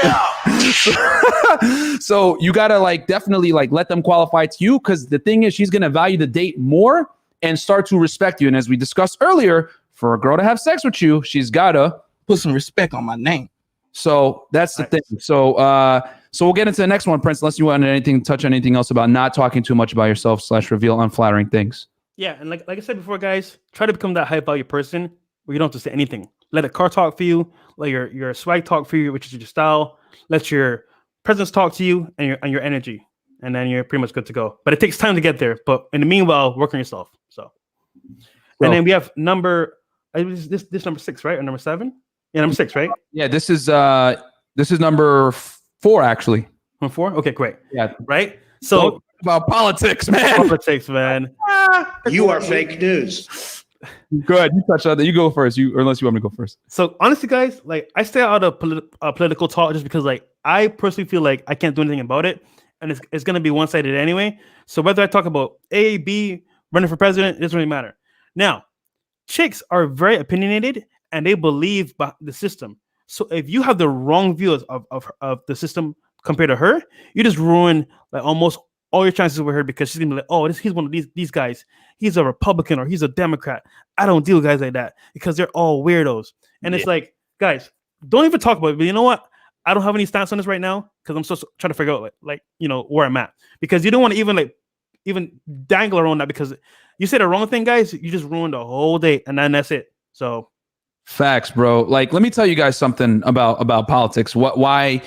yeah. so you got to like definitely like let them qualify to you, because the thing is, she's going to value the date more and start to respect you. And as we discussed earlier, for a girl to have sex with you, she's got to Put some respect on my name. So that's the thing. So we'll get into the next one, Prince, unless you want to touch anything else about not talking too much about yourself / reveal unflattering things. yeah, and like I said before, guys, try to become that high value person where you don't have to say anything. Let a car talk for you, let your swag talk for you, which is your style. Let your presence talk to you and your energy, and then you're pretty much good to go. But it takes time to get there. But in the meanwhile, work on yourself. So and then we have number 6, right? Or number 7? Yeah, number 6, right? Yeah, this is number 4 actually. Number 4? Okay, great. Yeah, Right? So about politics, man. politics, man. You are fake news. Good. You touch on that. You go first. Unless you want me to go first. So honestly, guys, like I stay out of political talk just because like I personally feel like I can't do anything about it, and it's gonna be one-sided anyway. So whether I talk about A, B, running for president, it doesn't really matter. Now, chicks are very opinionated and they believe the system. So if you have the wrong view of the system compared to her, you just ruin like almost all your chances with her, because she's gonna be like, oh, he's one of these guys. He's a Republican or he's a Democrat. I don't deal with guys like that because they're all weirdos. And it's like, guys, don't even talk about it. But you know what? I don't have any stance on this right now because I'm still trying to figure out like you know where I'm at, because you don't want to even dangle around that, because you say the wrong thing, guys, you just ruined the whole day, and then that's it. So facts, bro. Like, let me tell you guys something about politics. Why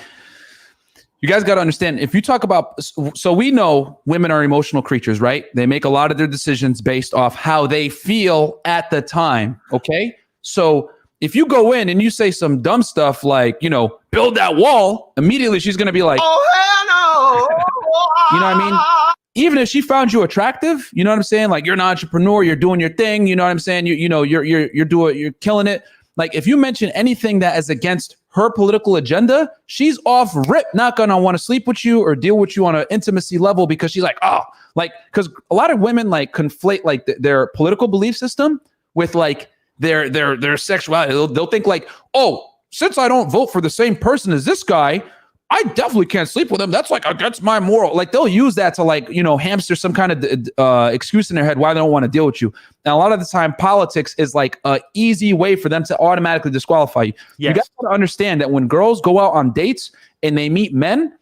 you guys got to understand, if you talk about, so we know women are emotional creatures, right? They make a lot of their decisions based off how they feel at the time. Okay. So if you go in and you say some dumb stuff like, you know, build that wall, immediately she's going to be like, Oh, hell no. you know what I mean? Even if she found you attractive, you know what I'm saying? Like, you're an entrepreneur, you're doing your thing, you know what I'm saying? You're killing it. Like, if you mention anything that is against her political agenda, she's off rip, not gonna want to sleep with you or deal with you on an intimacy level because she's like, oh, like, because a lot of women like conflate like their political belief system with like their sexuality. They'll think like, oh, since I don't vote for the same person as this guy, I definitely can't sleep with him. That's like against my moral. Like they'll use that to like, you know, hamster some kind of excuse in their head why they don't want to deal with you. And a lot of the time, politics is like an easy way for them to automatically disqualify you. Yes. You guys got to understand that when girls go out on dates and they meet men,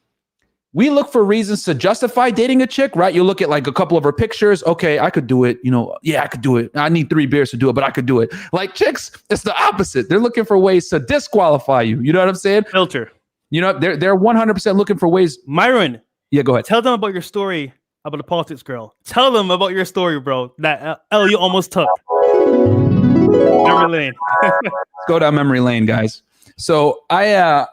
we look for reasons to justify dating a chick, right? You look at like a couple of her pictures. Okay, I could do it. You know, yeah, I could do it. I need 3 beers to do it, but I could do it. Like chicks, it's the opposite. They're looking for ways to disqualify you. You know what I'm saying? Filter. You know, they're 100% looking for ways. Myron, Yeah, go ahead. tell them about your story about the politics girl. Tell them about your story, bro. That L you almost took. Memory lane. Let's go down memory lane, guys. So I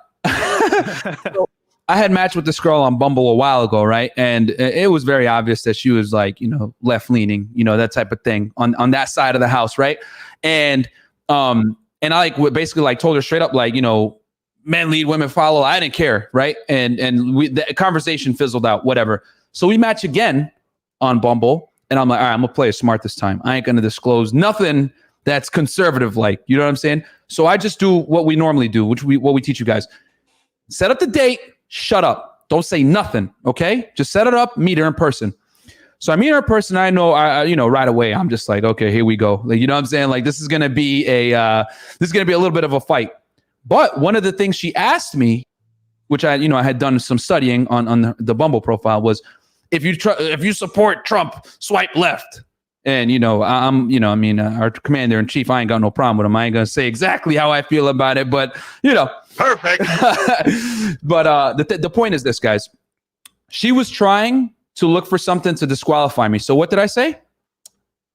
had matched with this girl on Bumble a while ago, right? And it was very obvious that she was like, you know, left leaning, you know, that type of thing on that side of the house, right? And I like basically like told her straight up, like, you know, men lead, women follow. I didn't care, right? And the conversation fizzled out, whatever. So we match again on Bumble, and I'm like, all right, I'm gonna play it smart this time. I ain't gonna disclose nothing that's conservative, like, you know what I'm saying? So I just do what we normally do, what we teach you guys. Set up the date, shut up. Don't say nothing, okay? Just set it up, meet her in person. So I meet her in person. I know, you know, right away, I'm just like, okay, here we go. Like, you know what I'm saying? Like, this is gonna be a little bit of a fight. But one of the things she asked me, which I had done some studying on the Bumble profile, was if you support Trump, swipe left. And our commander in chief, I ain't got no problem with him. I ain't gonna say exactly how I feel about it, but you know, Perfect. but the point is this, guys. She was trying to look for something to disqualify me. So what did I say?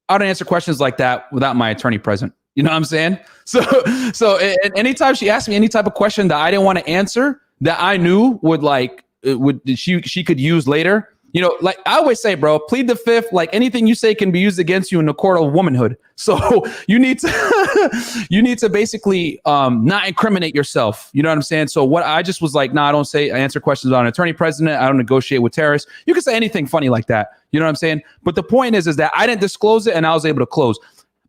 I don't answer questions like that without my attorney present. You know what I'm saying? So anytime she asked me any type of question that I didn't want to answer, that I knew she could use later, you know, like I always say, bro, plead the fifth. Like anything you say can be used against you in the court of womanhood. So you need to basically not incriminate yourself. You know what I'm saying? So what I just was like, I answer questions about an attorney president. I don't negotiate with terrorists. You can say anything funny like that. You know what I'm saying? But the point is that I didn't disclose it and I was able to close.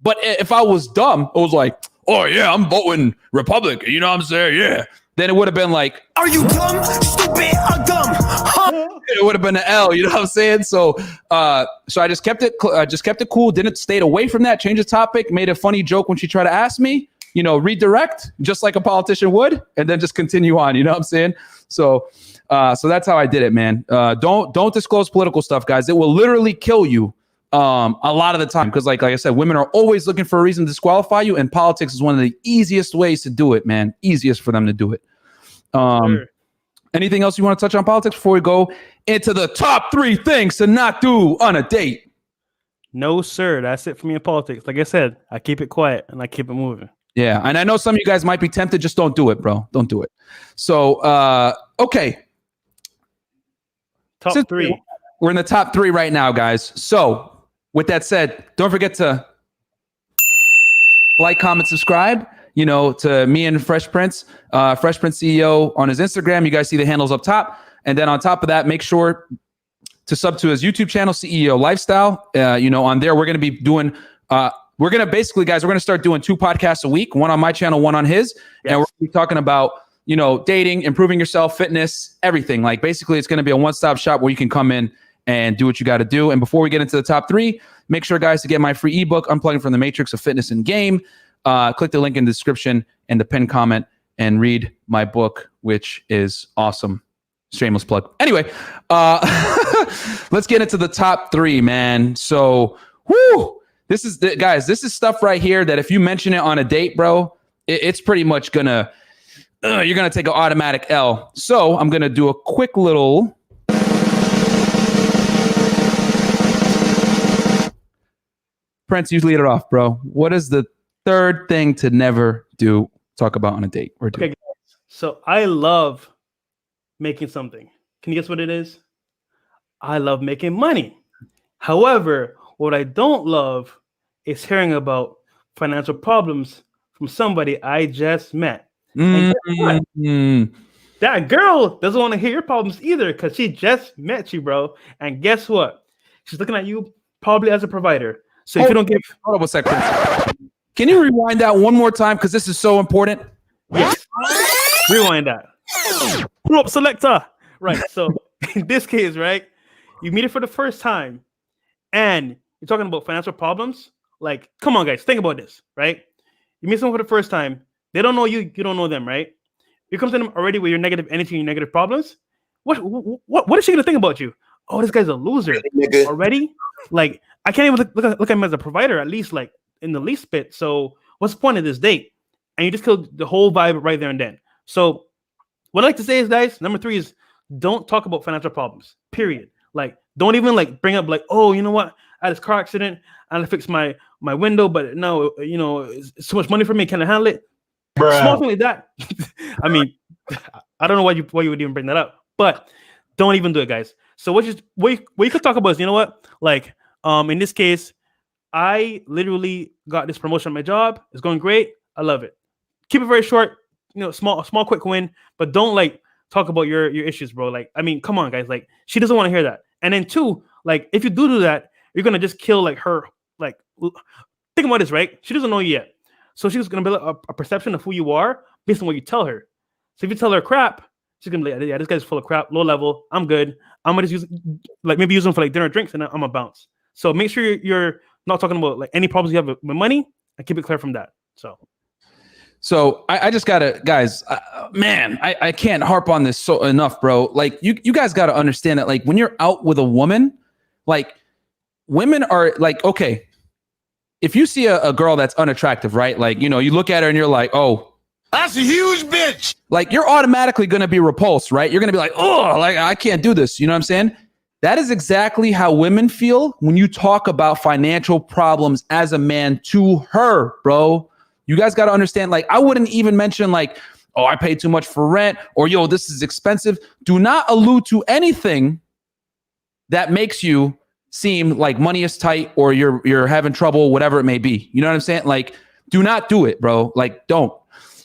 But if I was dumb, I was like, oh, yeah, I'm voting Republican. You know what I'm saying? Yeah. Then it would have been like, are you dumb, stupid, or dumb? Huh? It would have been an L. You know what I'm saying? So I just kept it cool. Didn't stay away from that. Change the topic. Made a funny joke when she tried to ask me. You know, redirect just like a politician would, and then just continue on. You know what I'm saying? So that's how I did it, man. Don't disclose political stuff, guys. It will literally kill you. A lot of the time, because like I said, women are always looking for a reason to disqualify you, and politics is one of the easiest ways to do it, man. Easiest for them to do it. Sure. Anything else you want to touch on politics before we go into the top 3 things to not do on a date? No, sir. That's it for me in politics. Like I said, I keep it quiet and I keep it moving. Yeah, and I know some of you guys might be tempted. Just don't do it, bro. Don't do it. So, okay. Top 3. We're in the top 3 right now, guys. So, with that said, don't forget to like, comment, subscribe, you know, to me and Fresh Prince CEO on his Instagram. You guys see the handles up top. And then on top of that, make sure to sub to his YouTube channel, CEO Lifestyle. On there, we're going to be doing, we're going to start doing 2 podcasts a week, one on my channel, one on his. Yes. And we're going to be talking about, you know, dating, improving yourself, fitness, everything. Like basically it's going to be a one-stop shop where you can come in and do what you got to do. And before we get into the top 3, make sure, guys, to get my free ebook, Unplugging from the Matrix of Fitness and Game. Click the link in the description and the pinned comment and read my book, which is awesome. Shameless plug. Anyway, let's get into the top 3, man. So, this is stuff right here that if you mention it on a date, bro, it's pretty much you're gonna take an automatic L. So I'm gonna do a quick little. Prince, you lead it off, bro. What is the 3rd thing to never talk about on a date or do? Okay, guys. So I love making something. Can you guess what it is? I love making money. However, what I don't love is hearing about financial problems from somebody I just met. And guess what? Mm. That girl doesn't want to hear your problems either because she just met you, bro. And guess what? She's looking at you probably as a provider. So if you don't give, Hold up a second. Can you rewind that one more time? Because this is so important. yes, rewind that. Pull up selector. Right. So in this case, right, you meet her for the first time and you're talking about financial problems. Like, come on, guys, think about this, right? You meet someone for the first time. They don't know you. You don't know them, right? You come to them already with your negative energy and your negative problems. What is she gonna think about you? Oh, this guy's a loser already. Like, I can't even look at him as a provider, at least like in the least bit. So what's the point of this date? And you just killed the whole vibe right there and then. So what I like to say is, guys, number 3 is don't talk about financial problems. Period. Like, don't even like bring up like, oh, you know what? I had this car accident. I had to fix my window, but no, you know, it's too much money for me. Can I handle it? Small thing like that. I mean, I don't know why you would even bring that up, but don't even do it, guys. So what you could talk about is, you know what? Like, in this case, I literally got this promotion at my job. It's going great. I love it. Keep it very short. You know, small, quick win, but don't like talk about your issues, bro. Like, I mean, come on, guys. Like, she doesn't want to hear that. And then 2, like, if you do that, you're gonna just kill like her. Like, think about this, right? She doesn't know you yet, so she's gonna build a perception of who you are based on what you tell her. So if you tell her crap, she's gonna be like, yeah, this guy's full of crap, low level. I'm good. I'm gonna just use them for like dinner, drinks, and I'm gonna bounce. So make sure you're not talking about like any problems you have with money, and keep it clear from that. So I just gotta, guys, man, I can't harp on this so enough, bro. Like, you guys gotta understand that, like, when you're out with a woman, like, women are like, okay, if you see a girl that's unattractive, right? Like, you know, you look at her and you're like, oh, That's a huge bitch. like, you're automatically gonna be repulsed, right? You're gonna be like, oh, like, I can't do this. You know what I'm saying? That is exactly how women feel when you talk about financial problems as a man to her, bro. You guys got to understand, like, I wouldn't even mention like, oh, I paid too much for rent, or yo, this is expensive. Do not allude to anything that makes you seem like money is tight or you're having trouble, whatever it may be. You know what I'm saying? Like, do not do it, bro. Like, don't.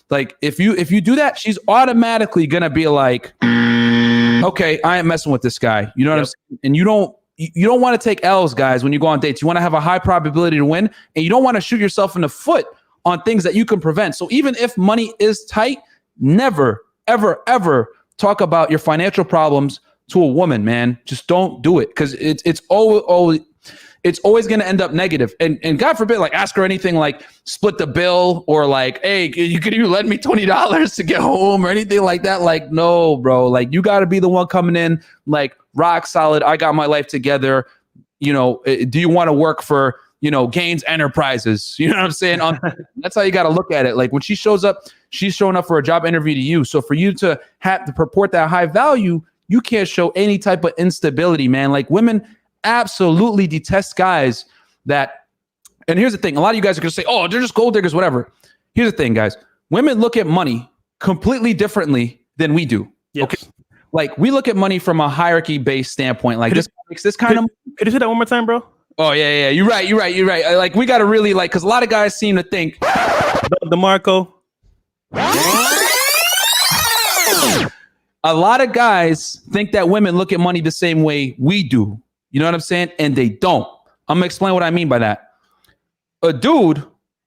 Like, if you do that, she's automatically gonna be like, okay, I ain't messing with this guy. You know what I'm saying? And you don't want to take L's, guys, when you go on dates. You want to have a high probability to win, and you don't want to shoot yourself in the foot on things that you can prevent. So even if money is tight, never, ever, ever talk about your financial problems to a woman, man. Just don't do it, because it's always going to end up negative. And God forbid, like, ask her anything like split the bill, or like, hey, could you lend me $20 to get home, or anything like that. Like, no, bro. Like, you got to be the one coming in like rock solid. I got my life together. You know, do you want to work for, you know, Gaines Enterprises? You know what I'm saying? That's how you got to look at it. Like, when she shows up, she's showing up for a job interview to you. So for you to have to purport that high value, you can't show any type of instability, man. Like, women absolutely detest guys that, and here's the thing, a lot of you guys are gonna say, oh, they're just gold diggers, whatever. Here's the thing, guys. Women look at money completely differently than we do. yes. Okay. Like, we look at money from a hierarchy-based standpoint. Like, this makes this kind of. Could you say that one more time, bro? Oh yeah. You're right. Like, we got to really, like, because a lot of guys seem to think DeMarco. a lot of guys think that women look at money the same way we do. You know what I'm saying? And they don't. I'm gonna explain what I mean by that. A dude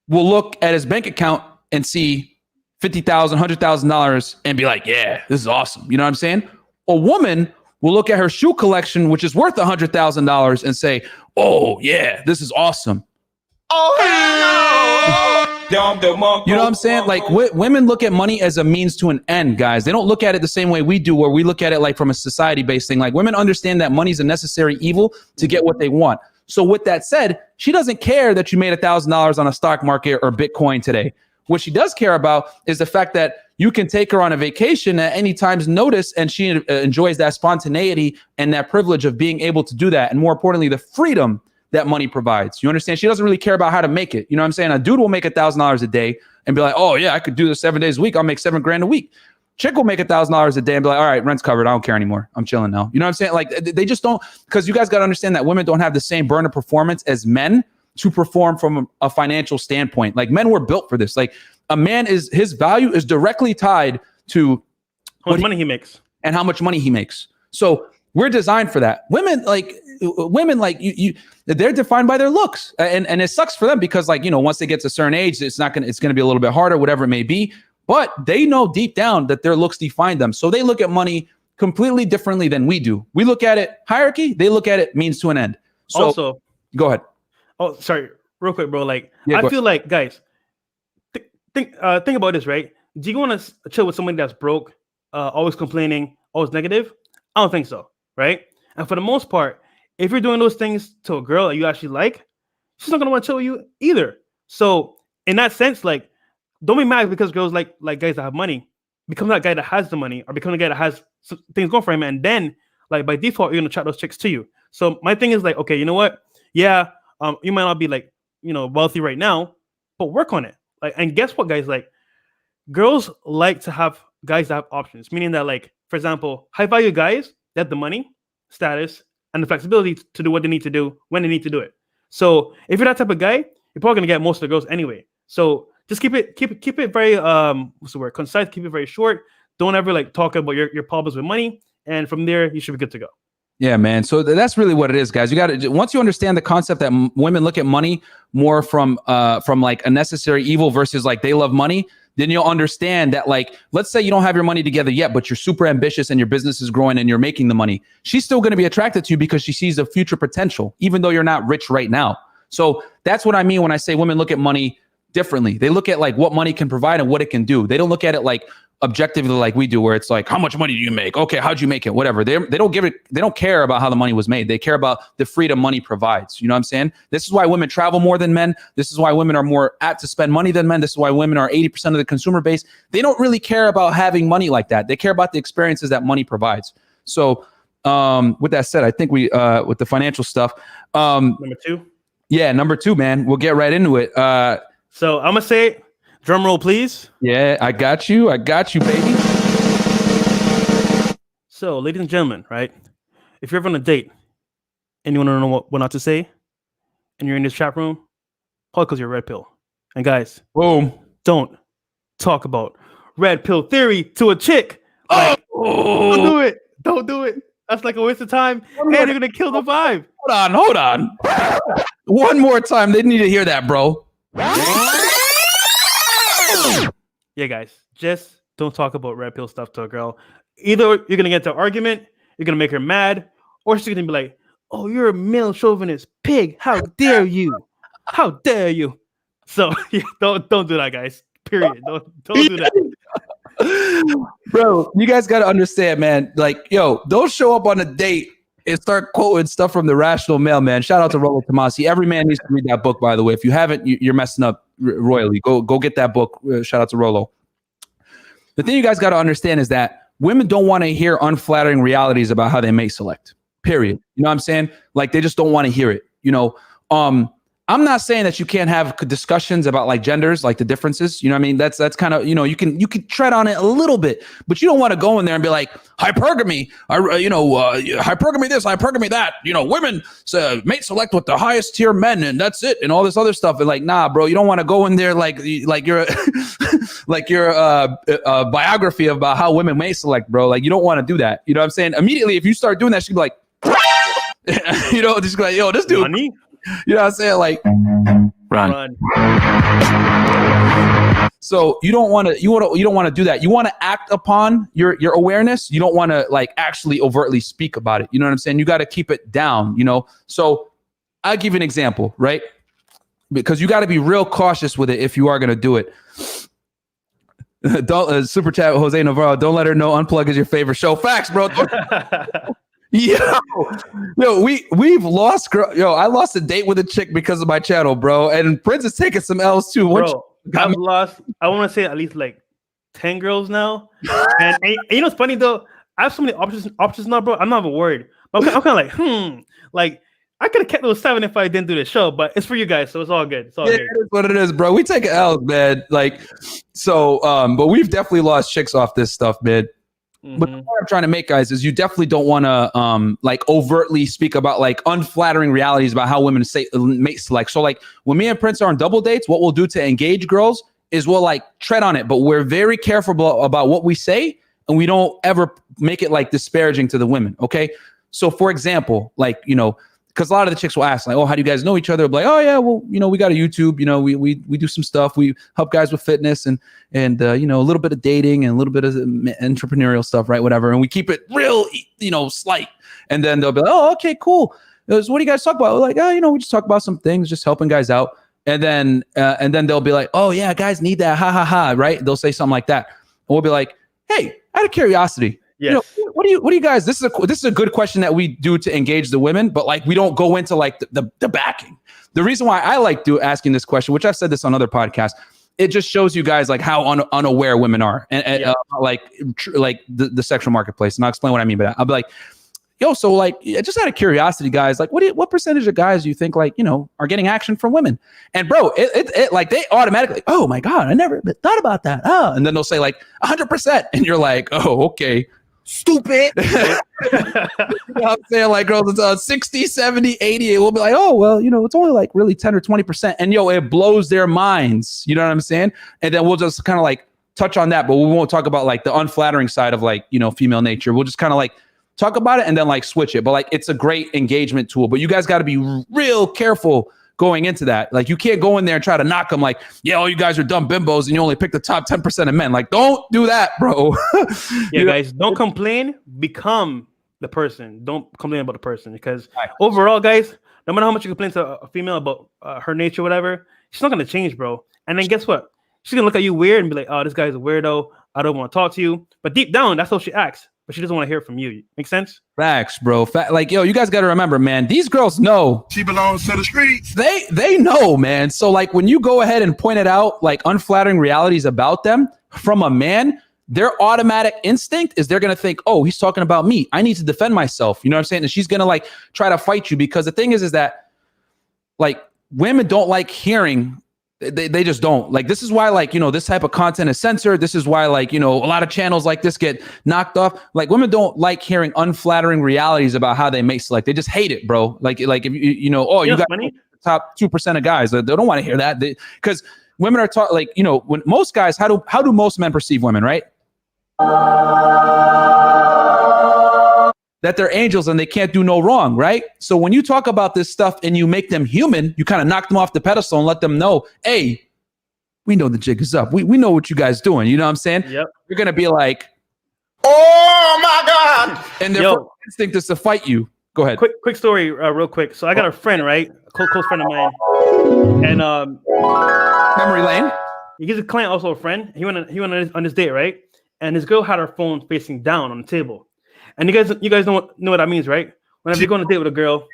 will look at his bank account and see $50,000, $100,000 and be like, yeah, this is awesome. You know what I'm saying? A woman will look at her shoe collection, which is worth $100,000, and say, oh yeah, this is awesome. You know what I'm saying? Like, women look at money as a means to an end, guys. They don't look at it the same way we do, where we look at it like from a society-based thing. Like, women understand that money is a necessary evil to get what they want. So with that said, she doesn't care that you made $1,000 on a stock market or Bitcoin today. What she does care about is the fact that you can take her on a vacation at any time's notice, and she enjoys that spontaneity and that privilege of being able to do that. And more importantly, the freedom that money provides. You understand? She doesn't really care about how to make it. You know what I'm saying? A dude will make $1,000 a day and be like, oh yeah, I could do this 7 days a week. I'll make $7,000 a week. Chick will make $1,000 a day and be like, all right, rent's covered. I don't care anymore. I'm chilling now. You know what I'm saying? Like, they just don't, because you guys got to understand that women don't have the same burn of performance as men to perform from a financial standpoint. Like, men were built for this. Like, a man his value is directly tied to how much money he makes and how much money he makes. So we're designed for that. Women like you they're defined by their looks, and it sucks for them because like, you know, once they get to a certain age, it's going to be a little bit harder, whatever it may be. But they know deep down that their looks define them. So they look at money completely differently than we do. We look at it hierarchy. They look at it means to an end. So also, go ahead. Oh, sorry, real quick, bro. Like, Yeah, I feel like, guys, think about this, right? Do you want to chill with somebody that's broke, always complaining, always negative? I don't think so, right? And for the most part, if you're doing those things to a girl that you actually like, she's not gonna want to chill with you either. So, in that sense, like, don't be mad because girls like guys that have money. Become that guy that has the money, or become the guy that has things going for him, and then, like, by default, you're gonna attract those chicks to you. So my thing is like, okay, you know what? Yeah. You might not be like, you know, wealthy right now, but work on it. Like, and guess what, guys? Like, girls like to have guys that have options, meaning that, like, for example, high value guys that have the money, status, and the flexibility to do what they need to do when they need to do it. So if you're that type of guy, you're probably gonna get most of the girls anyway. So just keep it very what's the word? Concise. Keep it very short. Don't ever like talk about your problems with money, and from there you should be good to go. Yeah, man. So that's really what it is, guys. You got to, once you understand the concept that women look at money more from like a necessary evil versus like they love money, then you'll understand that, like, let's say you don't have your money together yet, but you're super ambitious and your business is growing and you're making the money. She's still going to be attracted to you because she sees the future potential, even though you're not rich right now. So that's what I mean when I say women look at money differently. They look at like what money can provide and what it can do. They don't look at it like objectively like we do, where it's like, how much money do you make? Okay, how'd you make it? Whatever. They don't care about how the money was made. They care about the freedom money provides. You know what I'm saying? This is why women travel more than men. This is why women are more apt to spend money than men. This is why women are 80% of the consumer base. They don't really care about having money like that. They care about the experiences that money provides. So with that said, I think we with the financial stuff. Number 2. Yeah, number 2, man. We'll get right into it. So I'm gonna say, drum roll, please. Yeah, I got you, baby. So, ladies and gentlemen, right? If you're ever on a date and you want to know what not to say, and you're in this chat room, probably because you're a red pill. And guys, Boom. don't talk about red pill theory to a chick. Like, don't do it. Don't do it. That's like a waste of time, and you're gonna kill the vibe. Hold on. One more time. They need to hear that, bro. Yeah, guys, just don't talk about red pill stuff to a girl. Either you're gonna get into an argument, you're gonna make her mad, or she's gonna be like, "Oh, you're a male chauvinist pig! How dare you? How dare you?" So yeah, don't do that, guys. Period. Don't do that. Bro, you guys got to understand, man. Like, yo, don't show up on a date and start quoting stuff from The Rational Male, man. Shout out to Rollo Tomasi. Every man needs to read that book, by the way. If you haven't, you're messing up royally. Go get that book. Shout out to Rollo. The thing you guys got to understand is that women don't want to hear unflattering realities about how they may select. Period. You know what I'm saying? Like, they just don't want to hear it. You know, I'm not saying that you can't have discussions about like genders, like the differences. You know what I mean? That's kind of, you know, you can tread on it a little bit, but you don't want to go in there and be like, hypergamy, hypergamy this, hypergamy that. You know, women mate select with the highest tier men, and that's it, and all this other stuff. And like, nah, bro, you don't want to go in there like you're like your biography about how women mate select, bro. Like, you don't want to do that. You know what I'm saying? Immediately, if you start doing that, she'd be like, you know, just like, yo, this dude. Money? You know what I'm saying? Like, Run. So you don't want to do that. You want to act upon your awareness. You don't want to like actually overtly speak about it. You know what I'm saying? You got to keep it down, you know? So I'll give you an example, right? Because you got to be real cautious with it if you are going to do it. Don't super chat with Jose Navarro. Don't let her know Unplug is your favorite show. Facts, bro. Yo, we've lost. I lost a date with a chick because of my channel, bro. And Prince is taking some L's too. Bro, I've lost, I want to say at least like 10 girls now. And you know what's funny though? I have so many options now, bro. I'm not even worried. But I'm kind of like, like I could have kept those 7 if I didn't do this show, but it's for you guys, so it's all good. It's all good. It is what it is, bro. We take L's, man. Like, so, but we've definitely lost chicks off this stuff, man. But the point I'm trying to make, guys, is you definitely don't want to like overtly speak about like unflattering realities about how women mate select. So like when me and Prince are on double dates, what we'll do to engage girls is we'll like tread on it, but we're very careful about what we say, and we don't ever make it like disparaging to the women. Okay. So for example, like, you know, because a lot of the chicks will ask like, oh, how do you guys know each other? They'll be like, oh yeah, well, you know, we got a YouTube, you know, we do some stuff. We help guys with fitness and you know, a little bit of dating and a little bit of entrepreneurial stuff, right? Whatever. And we keep it real, you know, slight. And then they'll be like, oh, okay, cool. So what do you guys talk about? We're like, oh, you know, we just talk about some things, just helping guys out. And then they'll be like, oh yeah, guys need that. Ha ha ha. Right. They'll say something like that. And we'll be like, hey, out of curiosity, Yes. you know, what do you guys, this is a good question that we do to engage the women, but like, we don't go into like the backing. The reason why I like asking this question, which I've said this on other podcasts, it just shows you guys like how unaware women are and like the sexual marketplace. And I'll explain what I mean by that. I'll be like, yo, so like, just out of curiosity, guys, like what percentage of guys do you think like, you know, are getting action from women? And bro, it like they automatically, oh my God, I never thought about that. Oh, and then they'll say like 100%. And you're like, oh, okay. Stupid. You know what I'm saying? Like girls, it's 60, 70, 80. It will be like, oh, well, you know, it's only like really 10 or 20%. And yo, it blows their minds. You know what I'm saying? And then we'll just kind of like touch on that, but we won't talk about like the unflattering side of like, you know, female nature. We'll just kind of like talk about it and then like switch it. But like, it's a great engagement tool, but you guys got to be real careful going into that. Like you can't go in there and try to knock them like, yeah, all you guys are dumb bimbos and you only pick the top 10% of men. Like, don't do that, bro. Yeah, guys, don't complain. Become the person. Don't complain about the person, because overall, guys, no matter how much you complain to a female about her nature, whatever, she's not going to change, bro. And then guess what? She's going to look at you weird and be like, oh, this guy's a weirdo. I don't want to talk to you. But deep down, that's how she acts. But she doesn't want to hear from you. Make sense? Facts, bro. Like, yo, you guys got to remember, man, these girls know. She belongs to the streets. They know, man. So like when you go ahead and point it out, like unflattering realities about them from a man, their automatic instinct is they're going to think, oh, he's talking about me. I need to defend myself. You know what I'm saying? And she's going to like try to fight you, because the thing is that like women don't like hearing. They just don't. Like, this is why, like, you know, this type of content is censored. This is why, like, you know, a lot of channels like this get knocked off. Like, women don't like hearing unflattering realities about how they make select. They just hate it, bro. Like if you know, oh, you got the top 2% of guys. They don't want to hear that, because women are taught, like, you know, when most guys, how do most men perceive women, right? That they're angels and they can't do no wrong, right? So when you talk about this stuff and you make them human, you kind of knock them off the pedestal and let them know, hey, we know the jig is up. We know what you guys doing. You know what I'm saying? Yep. You're going to be like, Oh my God. and their first instinct is to fight you. Go ahead. Quick story, real quick. So I got a friend, right? A close friend of mine. And Memory lane. he's a client, also a friend. He went on this date, right? And his girl had her phone facing down on the table. And you guys know what that means, right? Whenever you go on a date with a girl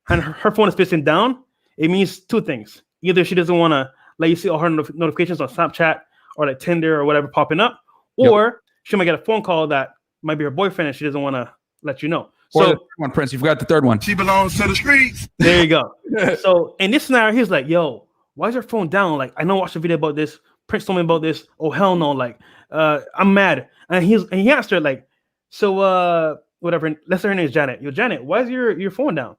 and her phone is facing down, it means two things. Either she doesn't want to let you see all her notifications on Snapchat or like Tinder or whatever popping up, or she might get a phone call that might be her boyfriend and she doesn't want to let you know. So, the third one, Prince, you forgot the third one. She belongs to the streets. There you go. So in this scenario, he's like, yo, why is your phone down? Like, I know I watched a video about this. Prince told me about this. Oh, hell no. Like, I'm mad. And he asked her, like, so whatever, let's say her name is Janet. Yo, Janet, why is your phone down?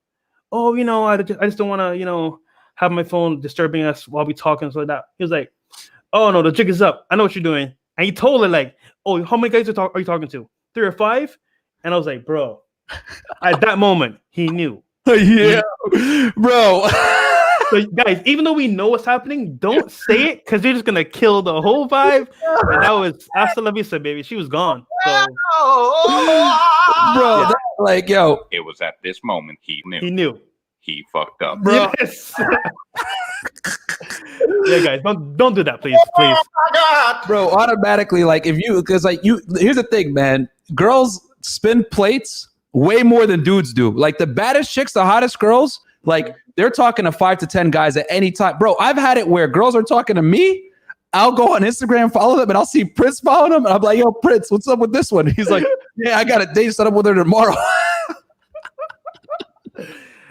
Oh, you know, I just don't want to, you know, have my phone disturbing us while we talk and stuff like that. He was like, oh no, the jig is up. I know what you're doing. And he told her like, oh, how many guys are you talking to? 3 or 5? And I was like, bro, at that moment, he knew. Yeah, bro. So guys, even though we know what's happening, don't say it, because you're just gonna kill the whole vibe. And that was hasta la vista, baby. She was gone. So, bro, like, yo, It was at this moment he knew. he knew. He fucked up. bro. Yes. Yeah, guys, don't do that, please. Bro, automatically, like, because like here's the thing, man. Girls spin plates way more than dudes do. Like, the baddest chicks, the hottest girls, like, they're talking to 5 to 10 guys at any time. Bro, I've had it where girls are talking to me. I'll go on Instagram, follow them, and I'll see Prince following them. And I'm like, yo, Prince, what's up with this one? He's like, yeah, I got a date set up with her tomorrow.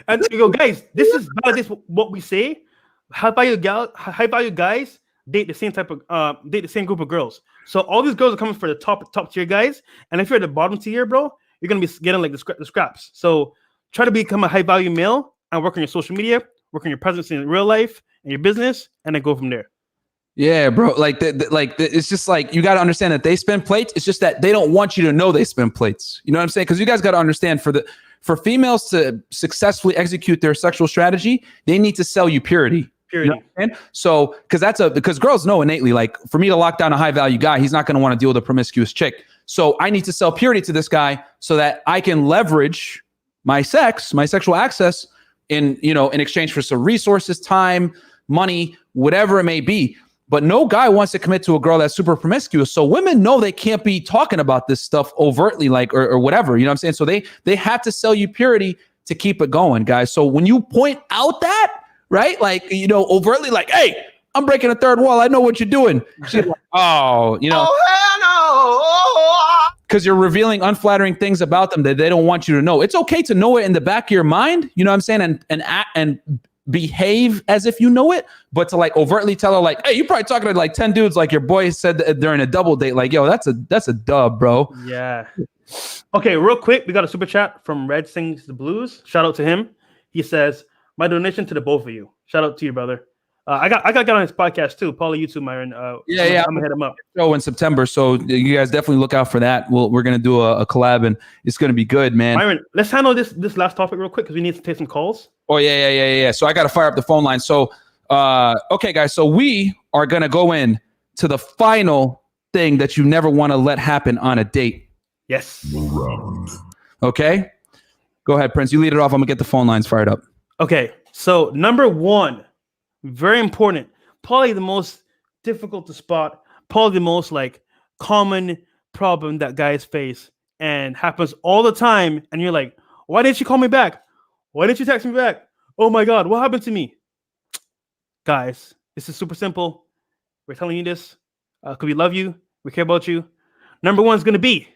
And you go, guys, this is what we say. High value guys date the same date the same group of girls. So all these girls are coming for the top tier guys. And if you're at the bottom tier, bro, you're gonna be getting like the scraps. So try to become a high value male and work on your social media, work on your presence in real life and your business, and then go from there. Yeah, bro. It's just like you got to understand that they spin plates. It's just that they don't want you to know they spin plates. You know what I'm saying? Because you guys got to understand for females to successfully execute their sexual strategy, they need to sell you purity. Purity. You know what I'm saying? So because girls know innately, like for me to lock down a high value guy, he's not going to want to deal with a promiscuous chick. So I need to sell purity to this guy so that I can leverage my sexual access in exchange for some resources, time, money, whatever it may be. But no guy wants to commit to a girl that's super promiscuous. So women know they can't be talking about this stuff overtly, like or whatever. You know what I'm saying? So they have to sell you purity to keep it going, guys. So when you point out that, right, like overtly, like, hey, I'm breaking a third wall. I know what you're doing. She's like, oh, Oh, hell no. because you're revealing unflattering things about them that they don't want you to know. It's okay to know it in the back of your mind. You know what I'm saying? And act and behave as if you know it, but to like overtly tell her like, hey, you're probably talking to like 10 dudes like your boy said during a double date, like, yo, that's a dub, bro. Yeah. Okay, real quick, we got a super chat from Red Sings the Blues. Shout out to him. He says, my donation to the both of you. Shout out to you, brother. I got on his podcast too. Paulie, you too, Myron. I'm gonna hit him up. Show in September, so you guys definitely look out for that. We're gonna do a collab, and it's gonna be good, man. Myron, let's handle this last topic real quick because we need to take some calls. Oh yeah. So I got to fire up the phone line. So okay, guys. So we are gonna go in to the final thing that you never want to let happen on a date. Yes. Okay. Go ahead, Prince. You lead it off. I'm gonna get the phone lines fired up. Okay. So number one, very important, probably the most difficult to spot, probably the most like common problem that guys face and happens all the time. And you're like, why didn't you call me back? Why didn't you text me back? Oh my God, what happened to me? Guys, this is super simple. We're telling you this because we love you. We care about you. Number one is going to be,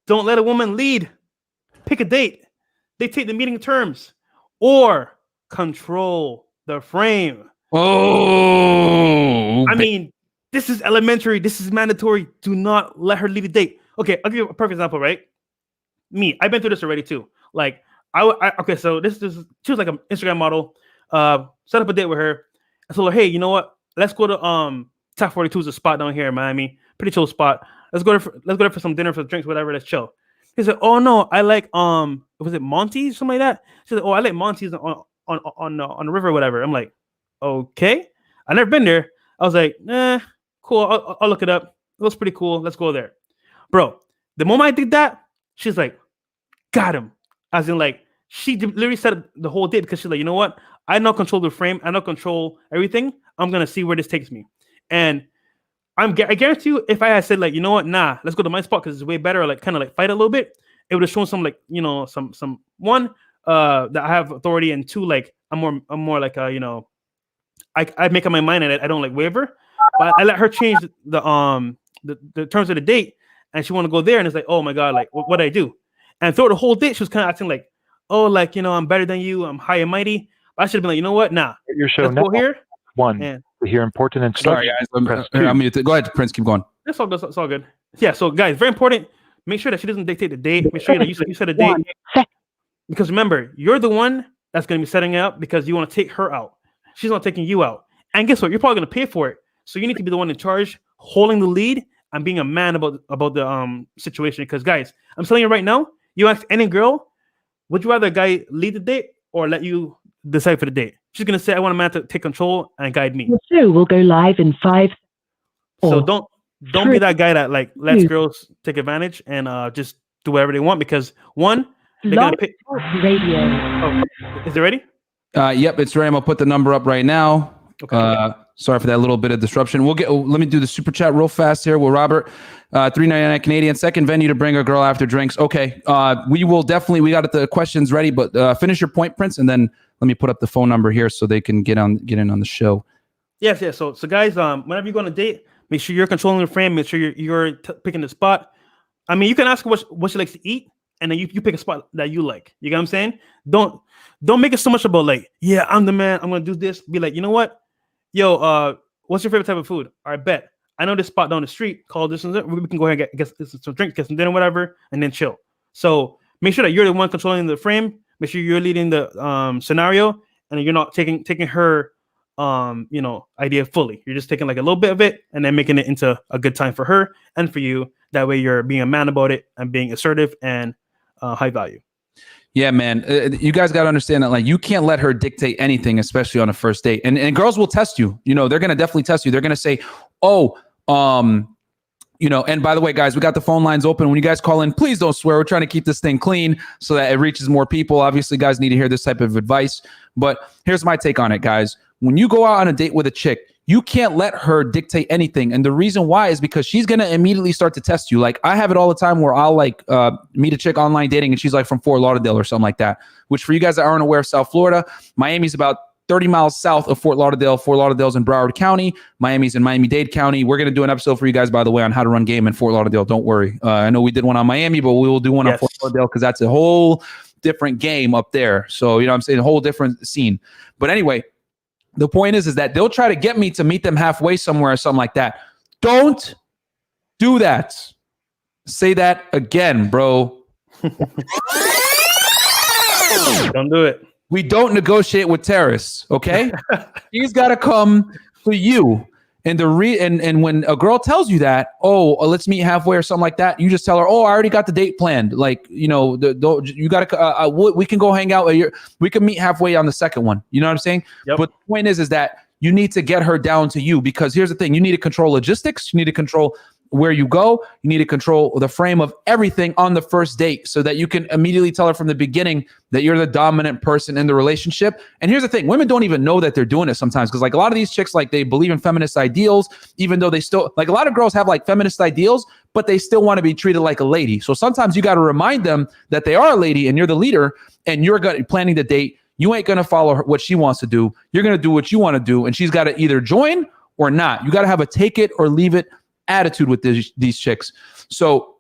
don't let a woman lead. Pick a date. Dictate the meeting terms or control the frame. Oh, I mean, this is elementary. This is mandatory. Do not let her lead a date. Okay, I'll give you a perfect example, right? Me, I've been through this already too. Like, okay, so she was like an Instagram model. Set up a date with her. I told her, hey, you know what? Let's go to Top 42 is a spot down here in Miami. Pretty chill spot. Let's go there for some dinner, for drinks, whatever. Let's chill. He said, oh no, I like was it Monty's, something like that? She said, oh, I like Monty's on the river or whatever. I'm like, okay. I never been there. I was like, cool. I'll look it up. It looks pretty cool. Let's go there. Bro, the moment I did that, she's like, got him. As in, like, she literally said the whole date because she's like, you know what? I don't control the frame. I don't control everything. I'm going to see where this takes me. And I guarantee you, if I had said, like, you know what? Nah, let's go to my spot because it's way better. Or like, kind of like fight a little bit. It would have shown some, like, some one, that I have authority, and two, like, I'm more like, I make up my mind and I don't like waver. But I let her change the terms of the date, and she want to go there, and it's like, oh my God, like, what I do? And throughout the whole date, she was kind of acting like, oh, like, I'm better than you, I'm high and mighty. But I should have been like, you know what? Nah, your show let's now. Go here. One, and to hear important instructions. Sorry, guys. I'm muted. Go ahead, Prince. Keep going. That's all good. It's all good. Yeah. So, guys, very important. Make sure that she doesn't dictate the date. Make sure that you set a date. Because remember, you're the one that's going to be setting it up because you want to take her out. She's not taking you out. And guess what? You're probably going to pay for it. So you need to be the one in charge, holding the lead, and being a man about the situation. Because, guys, I'm telling you right now, you ask any girl, would you rather a guy lead the date or let you decide for the date? She's going to say, I want a man to take control and guide me. The show will go live in 5. So don't be that guy that, like, lets girls take advantage and just do whatever they want, because one, they're going to pick radio. Oh, is it ready? Yep, it's ready. I'm gonna put the number up right now. Okay. Sorry for that little bit of disruption. Let me do the super chat real fast here with Robert. $3.99 Canadian. Second venue to bring a girl after drinks. Okay. We got the questions ready, but finish your point, Prince, and then let me put up the phone number here so they can get in on the show. Yes. So guys, whenever you go on a date, make sure you're controlling the frame. Make sure you're picking the spot. I mean, you can ask her what she likes to eat, and then you pick a spot that you like. You get what I'm saying? Don't make it so much about, like, yeah, I'm the man, I'm gonna do this. Be like, you know what? Yo, what's your favorite type of food? All right, bet. I know this spot down the street called this and that. We can go ahead and get some drinks, get some dinner, whatever, and then chill. So make sure that you're the one controlling the frame. Make sure you're leading the scenario, and you're not taking her idea fully. You're just taking like a little bit of it and then making it into a good time for her and for you. That way you're being a man about it and being assertive and high value. Yeah, man. You guys got to understand that, like, you can't let her dictate anything, especially on a first date. And girls will test you. They're going to definitely test you. They're going to say, oh, and by the way, guys, we got the phone lines open. When you guys call in, please don't swear. We're trying to keep this thing clean so that it reaches more people. Obviously, guys need to hear this type of advice. But here's my take on it, guys. When you go out on a date with a chick, you can't let her dictate anything. And the reason why is because she's going to immediately start to test you. Like, I have it all the time where I'll meet a chick online dating and she's like from Fort Lauderdale or something like that, which for you guys that aren't aware of South Florida, Miami's about 30 miles south of Fort Lauderdale. Fort Lauderdale's in Broward County. Miami's in Miami-Dade County. We're going to do an episode for you guys, by the way, on how to run game in Fort Lauderdale. Don't worry. I know we did one on Miami, but we will do one on Fort Lauderdale because that's a whole different game up there. So, I'm saying, a whole different scene. But anyway, the point is that they'll try to get me to meet them halfway somewhere or something like that. Don't do that. Say that again, bro. Don't do it. We don't negotiate with terrorists, okay? He's got to come to you. And and when a girl tells you that, let's meet halfway or something like that, you just tell her, I already got the date planned. Like, you got to, we can go hang out. We can meet halfway on the second one. You know what I'm saying? Yep. But the point is that you need to get her down to you, because here's the thing. You need to control logistics. You need to control where you go. You need to control the frame of everything on the first date so that you can immediately tell her from the beginning that you're the dominant person in the relationship. And here's the thing. Women don't even know that they're doing it sometimes, because like a lot of these chicks, like, they believe in feminist ideals, even though they still, like, a lot of girls have like feminist ideals, but they still want to be treated like a lady. So sometimes you got to remind them that they are a lady and you're the leader and you're planning the date. You ain't going to follow her, what she wants to do. You're going to do what you want to do. And she's got to either join or not. You got to have a take it or leave it attitude with these chicks. So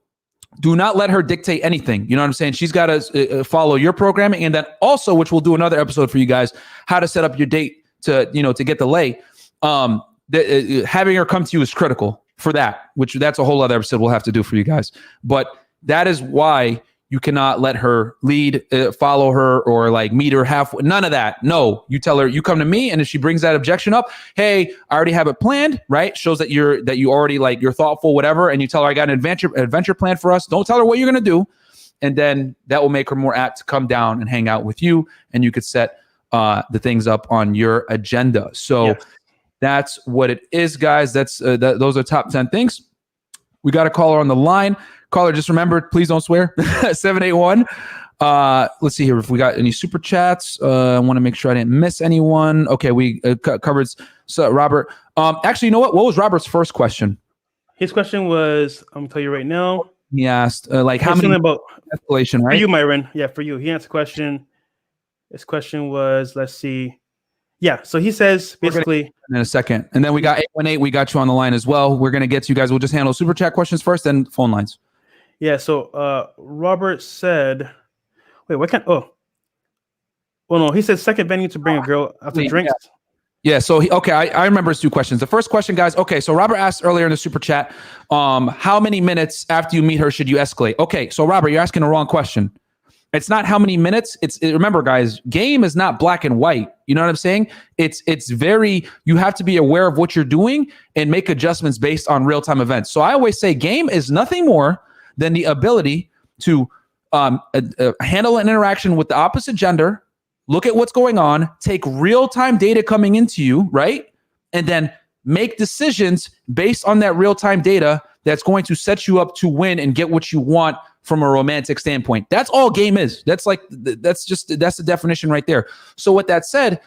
do not let her dictate anything. You know what I'm saying? She's got to follow your programming. And then also, which we'll do another episode for you guys, how to set up your date to get the lay. Having her come to you is critical for that, which that's a whole other episode we'll have to do for you guys. But that is why you cannot let her lead, follow her, or like meet her halfway. None of that. No, you tell her, you come to me, and if she brings that objection up, hey, I already have it planned, right? Shows that you already, like, you're thoughtful, whatever. And you tell her, I got an adventure plan for us. Don't tell her what you're gonna do, and then that will make her more apt to come down and hang out with you, and you could set the things up on your agenda. So that's what it is, guys. That's those are top 10 things. We got a caller on the line. Caller, just remember, please don't swear. 781. Let's see here if we got any super chats. I want to make sure I didn't miss anyone. Okay, we covered. So Robert, actually, you know what? What was Robert's first question? His question was, I'm gonna tell you right now. He asked, how many about escalation, right? For you, Myron. Yeah, for you. He answered the question. His question was, let's see. Yeah, so he says basically in a second, and then we got 818. We got you on the line as well. We're gonna get to you guys. We'll just handle super chat questions first, then phone lines. Yeah, so Robert said, wait, what no, he said second venue to bring a girl after drinks. Yeah, so I remember his two questions. The first question, guys, okay, so Robert asked earlier in the super chat, how many minutes after you meet her should you escalate? Okay, so Robert, you're asking the wrong question. It's not how many minutes. Remember, guys, game is not black and white. You know what I'm saying? It's very, you have to be aware of what you're doing and make adjustments based on real-time events. So I always say game is nothing more than the ability to handle an interaction with the opposite gender, look at what's going on, take real-time data coming into you, right? And then make decisions based on that real-time data that's going to set you up to win and get what you want from a romantic standpoint. That's all game is. That's the definition right there. So with that said,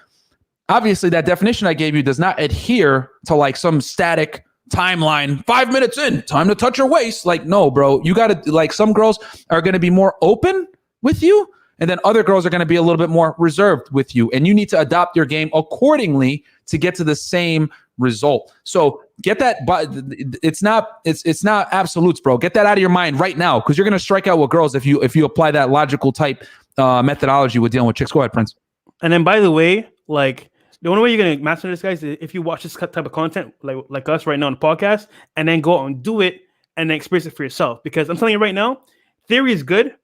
obviously that definition I gave you does not adhere to like some static timeline. 5 minutes in, time to touch your waist. Like, no, bro, you got to, like, some girls are going to be more open with you, and then other girls are going to be a little bit more reserved with you. And you need to adopt your game accordingly to get to the same result. So get that, but it's not absolutes, bro. Get that out of your mind right now, because you're going to strike out with girls if you apply that logical type methodology with dealing with chicks. Go ahead, Prince. And then, by the way, like, the only way you're going to master this, guys, is if you watch this type of content like us right now on the podcast, and then go out and do it and then experience it for yourself. Because I'm telling you right now, theory is good,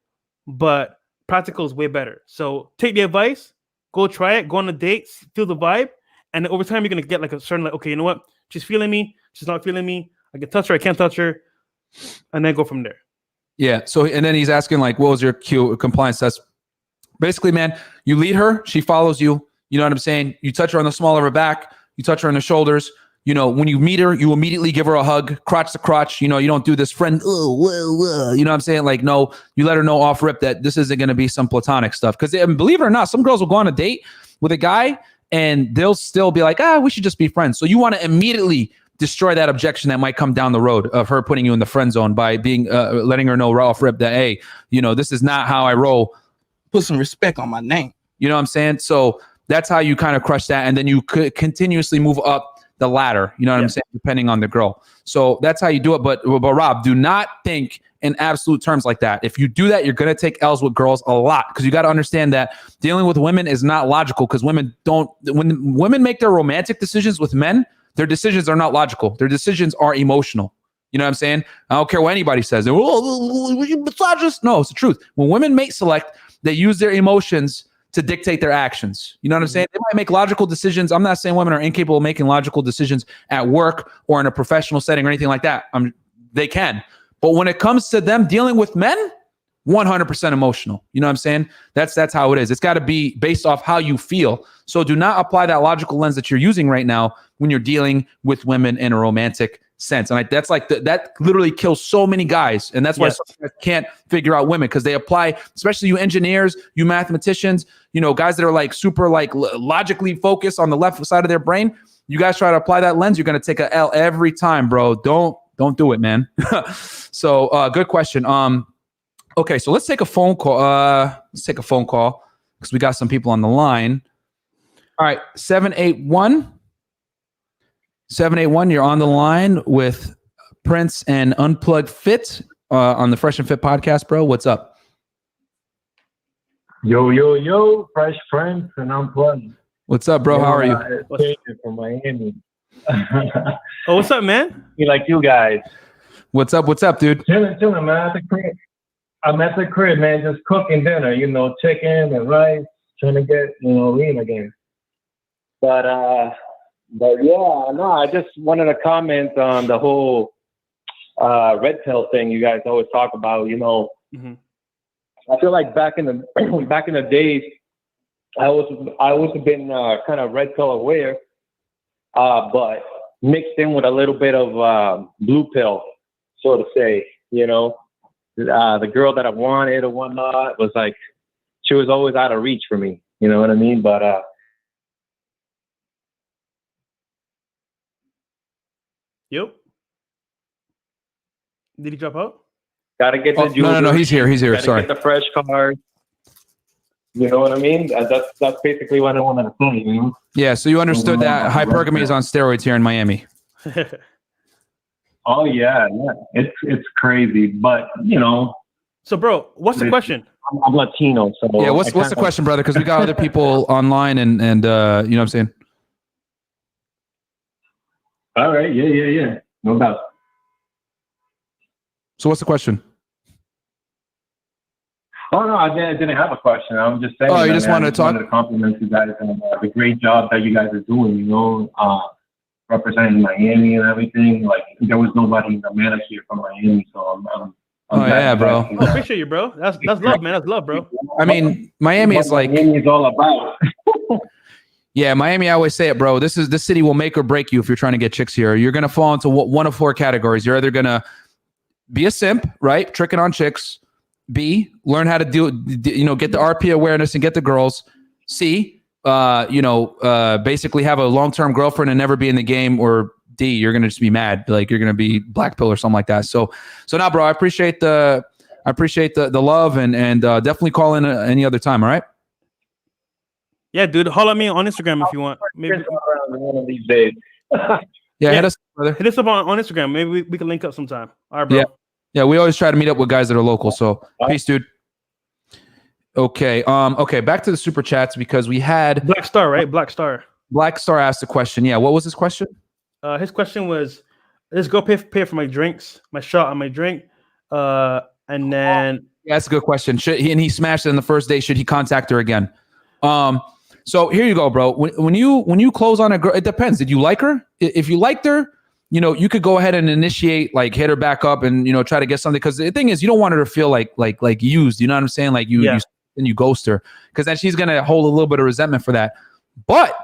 but practical is way better. So take the advice, go try it, go on a date, feel the vibe, And then over time, you're gonna get like a certain like, okay, you know what? She's feeling me. She's not feeling me. I can touch her. I can't touch her, and then go from there. Yeah. So, and then he's asking like, what was your compliance test? Basically, man, you lead her, she follows you. You know what I'm saying? You touch her on the small of her back, you touch her on the shoulders. You know, when you meet her, you immediately give her a hug, crotch to crotch. You know, you don't do this friend, you know what I'm saying? Like, no, you let her know off rip that this isn't going to be some platonic stuff. Because believe it or not, some girls will go on a date with a guy and they'll still be like, we should just be friends. So you want to immediately destroy that objection that might come down the road of her putting you in the friend zone by being letting her know off rip that, hey, you know, this is not how I roll. Put some respect on my name. You know what I'm saying? So that's how you kind of crush that. And then you could continuously move up the ladder, you know what I'm saying, depending on the girl. So that's how you do it. But Rob, do not think in absolute terms like that. If you do that, you're going to take L's with girls a lot, because you got to understand that dealing with women is not logical, because when women make their romantic decisions with men, their decisions are not logical. Their decisions are emotional. You know what I'm saying? I don't care what anybody says. Misogynist. No, it's the truth. When women mate select, they use their emotions to dictate their actions. You know what I'm saying? They might make logical decisions. I'm not saying women are incapable of making logical decisions at work or in a professional setting or anything like that. They can. But when it comes to them dealing with men, 100% emotional. You know what I'm saying? That's how it is. It's got to be based off how you feel. So do not apply that logical lens that you're using right now when you're dealing with women in a romantic sense. And that's like that literally kills so many guys. And that's why some guys can't figure out women, because they apply, especially you engineers, you mathematicians, you know, guys that are like super like logically focused on the left side of their brain. You guys try to apply that lens, you're going to take a L every time, bro. Don't do it, man. So good question. Okay, so let's take a phone call. Let's take a phone call because we got some people on the line. All right, 781. 781, you're on the line with Prince and Unplugfit on the Fresh and Fit podcast, bro. What's up? Yo, Fresh Prince and Unplugged. What's up, bro? How are you? From Miami. Oh, what's up, man? Be like you guys. What's up, dude? Chilling, man. At the crib. I'm at the crib, man, just cooking dinner, you know, chicken and rice, trying to get, you know, lean again. But yeah, no, I just wanted to comment on the whole red pill thing you guys always talk about. You know, I feel like back in the days, I always have been kind of red pill aware, but mixed in with a little bit of blue pill, so to say. You know, the girl that I wanted or whatnot was like, she was always out of reach for me. You know what I mean? But Yep. Did he drop out? gotta get the No, he's here. Gotta Sorry. get the fresh card. You know what I mean? That's basically what I wanted to say. You know? Yeah, so you understood that hypergamy is on steroids here in Miami. Oh yeah. It's crazy, but you know. So, bro, what's the question? I'm Latino, so Yeah, what's the question, brother? Because we got other people online, and you know what I'm saying. All right, yeah, no doubt. So what's the question? Oh no, I didn't have a question. I'm just saying. Oh, you just wanted to talk? Wanted to compliment you guys on the great job that you guys are doing. You know, representing Miami and everything. Like there was nobody in the manager from Miami, so I'm Oh yeah, bro. Oh, appreciate you, bro. That's love, man. That's love, bro. I mean, Miami is like Miami is all about. Yeah, Miami, I always say it, bro. This city will make or break you if you're trying to get chicks here. You're going to fall into one of four categories. You're either going to be a simp, right? Tricking on chicks. B, learn how to get the RP awareness and get the girls. C, basically have a long-term girlfriend and never be in the game. Or D, you're going to just be mad. Like you're going to be black pill or something like that. So now, bro, I appreciate the love and definitely call in any other time. All right. Yeah, dude. Holler at me on Instagram if you want. Maybe one of these days. Yeah, hit us, brother. Hit us up on Instagram. Maybe we can link up sometime. All right, bro. Yeah, we always try to meet up with guys that are local. So peace, dude. Okay. Okay, back to the super chats because we had Black Star, right? Black Star asked a question. Yeah, what was his question? His question was, "Let's go pay for my drinks, my shot on my drink." And then that's a good question. He smashed it in the first day. Should he contact her again? So here you go, bro. When you close on a girl, it depends. Did you like her? If you liked her, you know, you could go ahead and initiate, like hit her back up and, you know, try to get something. Because the thing is, you don't want her to feel like used. You know what I'm saying? Like you ghost her, because then she's gonna hold a little bit of resentment for that. But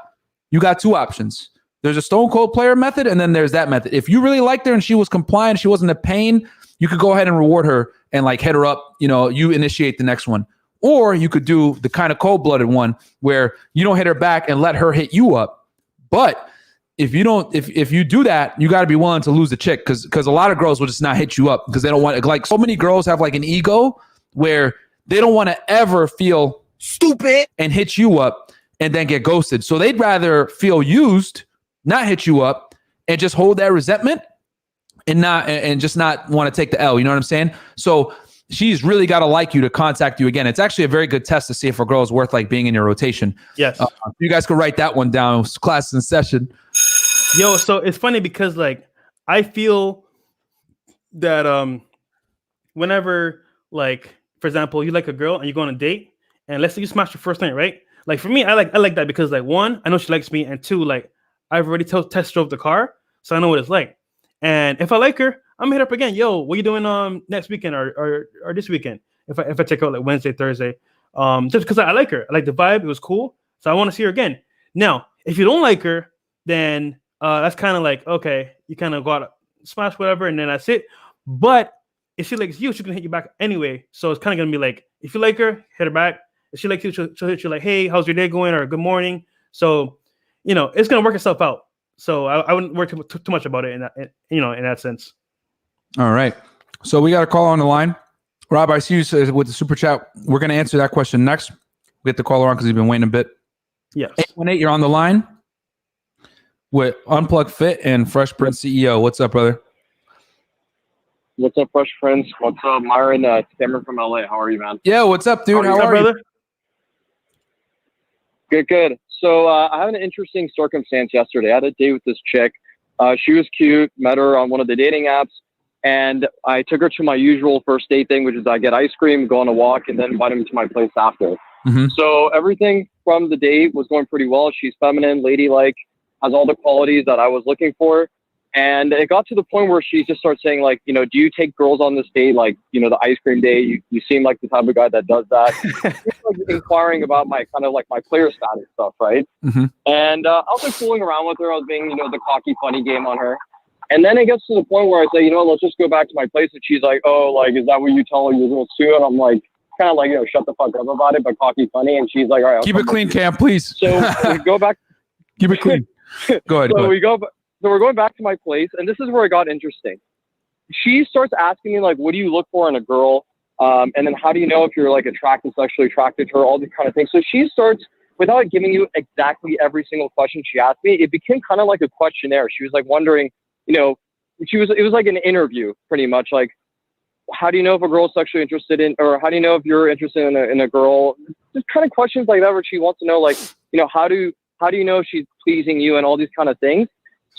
you got two options. There's a stone cold player method, and then there's that method. If you really liked her and she was compliant, she wasn't a pain, you could go ahead and reward her and like hit her up. You know, you initiate the next one. Or you could do the kind of cold-blooded one where you don't hit her back and let her hit you up. But if you don't, if you do that, you got to be willing to lose the chick, because a lot of girls will just not hit you up because they don't want, like, so many girls have like an ego where they don't want to ever feel stupid and hit you up and then get ghosted. So they'd rather feel used, not hit you up, and just hold that resentment and just not want to take the L. You know what I'm saying? So she's really got to like you to contact you again. It's actually a very good test to see if a girl is worth like being in your rotation. Yes. You guys could write that one down. Class in session. Yo, so it's funny because like I feel that whenever, like, for example, you like a girl and you go on a date, and let's say you smash your first night, right? Like for me, I like that because, like, one, I know she likes me, and two, like I've already test drove the car, so I know what it's like. And if I like her, I'm gonna hit up again. Yo, what you doing next weekend or this weekend? If I check out like Wednesday, Thursday, just because I like her, I like the vibe, it was cool, so I want to see her again. Now, if you don't like her, then that's kind of like, okay, you kind of got smash whatever, and then that's it. But if she likes you, she's gonna hit you back anyway. So it's kind of gonna be like, if you like her, hit her back. If she likes you, she'll hit you like, hey, how's your day going, or good morning. So, you know, it's gonna work itself out. So I wouldn't worry too much about it in that, in that sense. All right. So we got a call on the line. Rob, I see you with the super chat. We're going to answer that question next. We get the caller on because he's been waiting a bit. Yes. 818, you're on the line with Unplugfit and Fresh Prince CEO. What's up, brother? What's up, Fresh Prince? What's up, Myron? Cameron from LA. How are you, man? Yeah, what's up, dude? How are you? Brother? Good. So I had an interesting circumstance yesterday. I had a date with this chick. She was cute. Met her on one of the dating apps. And I took her to my usual first date thing, which is I get ice cream, go on a walk, and then invite him to my place after. Mm-hmm. So everything from the date was going pretty well. She's feminine, ladylike, has all the qualities that I was looking for. And it got to the point where she just starts saying, like, you know, do you take girls on this date? Like, you know, the ice cream date, you seem like the type of guy that does that. She's like inquiring about my kind of like my player status stuff, right? Mm-hmm. And I was like fooling around with her. I was being, you know, the cocky, funny game on her. And then it gets to the point where I say, you know, let's just go back to my place. And she's like, oh, like, is that what you tell her you're going to do? And I'm like, kind of like, you know, shut the fuck up about it, but cocky, funny. And she's like, all right. Keep it clean, Cam, please. So we go back. Keep it clean. Go ahead. So we're going back to my place. And this is where it got interesting. She starts asking me, like, what do you look for in a girl? And then how do you know if you're, like, sexually attracted to her, all these kind of things. So she starts, without giving you exactly every single question she asked me, it became kind of like a questionnaire. She was, like, wondering, you know, it was like an interview pretty much, like, how do you know if a girl is sexually interested in, or how do you know if you're interested in a girl? Just kind of questions like that where she wants to know, like, you know, how do you know if she's pleasing you and all these kind of things.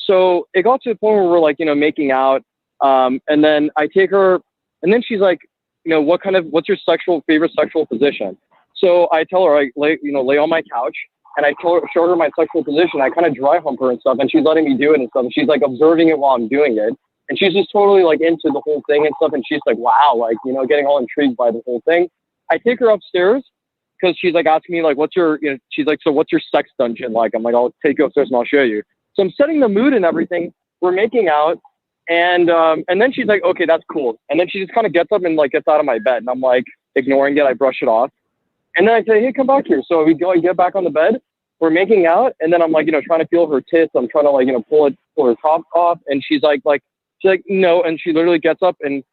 So it got to the point where we're like, you know, making out. And then I take her, and then she's like, you know, what's your favorite sexual position? So I tell her, I lay on my couch, and I show her my sexual position. I kind of dry hump her and stuff, and she's letting me do it and stuff. And she's like observing it while I'm doing it. And she's just totally like into the whole thing and stuff. And she's like, wow, like, you know, getting all intrigued by the whole thing. I take her upstairs because she's like asking me, like, she's like, so what's your sex dungeon like? I'm like, I'll take you upstairs and I'll show you. So I'm setting the mood and everything. We're making out. And then she's like, okay, that's cool. And then she just kind of gets up and like gets out of my bed. And I'm like ignoring it. I brush it off. And then I say, hey, come back here. So we go and get back on the bed. We're making out. And then I'm like, you know, trying to feel her tits. I'm trying to like, you know, pull her top off. And she's like, no. And she literally gets up and,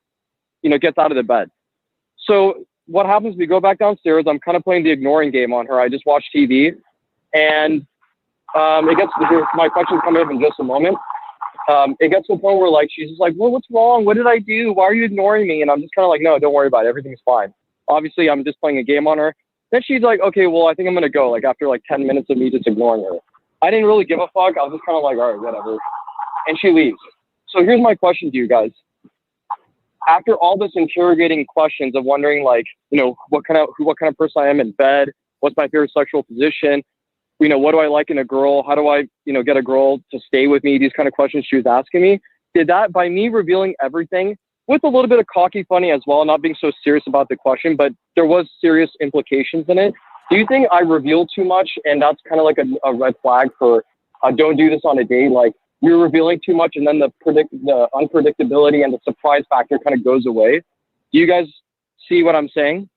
you know, gets out of the bed. So what happens, we go back downstairs. I'm kind of playing the ignoring game on her. I just watch TV. And it gets to my question's coming up in just a moment. It gets to a point where like, she's just like, well, what's wrong? What did I do? Why are you ignoring me? And I'm just kind of like, no, don't worry about it. Everything's fine. Obviously, I'm just playing a game on her. Then she's like, okay, well, I think I'm going to go, like, after, like, 10 minutes of me just ignoring her. I didn't really give a fuck. I was just kind of like, all right, whatever. And she leaves. So here's my question to you guys. After all this interrogating questions of wondering, like, you know, what kind of person I am in bed, what's my favorite sexual position, what do I like in a girl? How do I, get a girl to stay with me? These kind of questions she was asking me. Did that by me revealing everything with a little bit of cocky funny as well, not being so serious about the question, but there was serious implications in it. Do you think I revealed too much, and that's kind of like a red flag for don't do this on a date? Like, you're revealing too much, and then the unpredictability and the surprise factor kind of goes away. Do you guys see what I'm saying?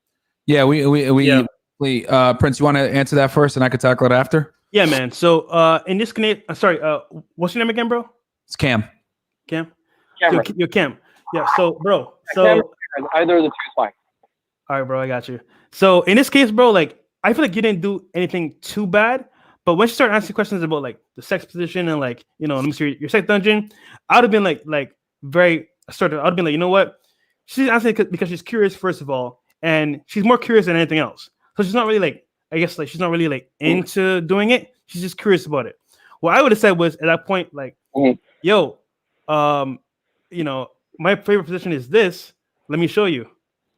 Yeah, Prince, you want to answer that first, and I could tackle it after? Yeah, man. So in this case, sorry, what's your name again, bro? It's Cam. Cam. Cameron. You're Cam. Yeah. So, bro. Cameron, either of the two is fine. All right, bro. I got you. So in this case, bro, like I feel like you didn't do anything too bad, but when she started asking questions about like the sex position and like let me see your sex dungeon, I would have been like very assertive. I'd have been like, you know what? She's asking because she's curious, first of all, and she's more curious than anything else. So she's not really like, I guess like she's not really like into doing it. She's just curious about it. What I would have said was at that point, like, yo, my favorite position is this. Let me show you.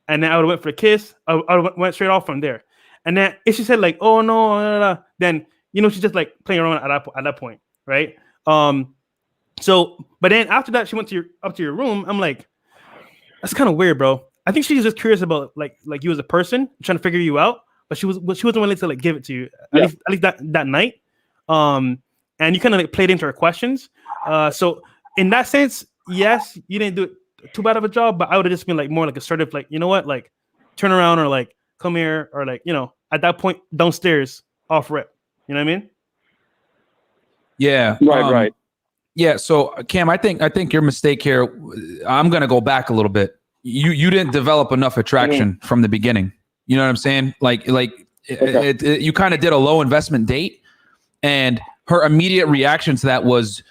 And then I would have went for a kiss. I went straight off from there. And then if she said like, oh no, then she's just like playing around at that point, right? So, but then after that, she went up to your room. I'm like, that's kind of weird, bro. I think she's just curious about like you as a person, trying to figure you out. But she wasn't willing to like give it to you at least that night. And you kind of like played into her questions. So in that sense, yes, you didn't do it too bad of a job, but I would have just been like more like assertive, like, you know what, like turn around or like come here or like, at that point downstairs off rip. You know what I mean? Yeah. Right. Yeah. So Cam, I think your mistake here, I'm going to go back a little bit. You didn't develop enough attraction from the beginning. You know what I'm saying? Like you kind of did a low investment date, and her immediate reaction to that was,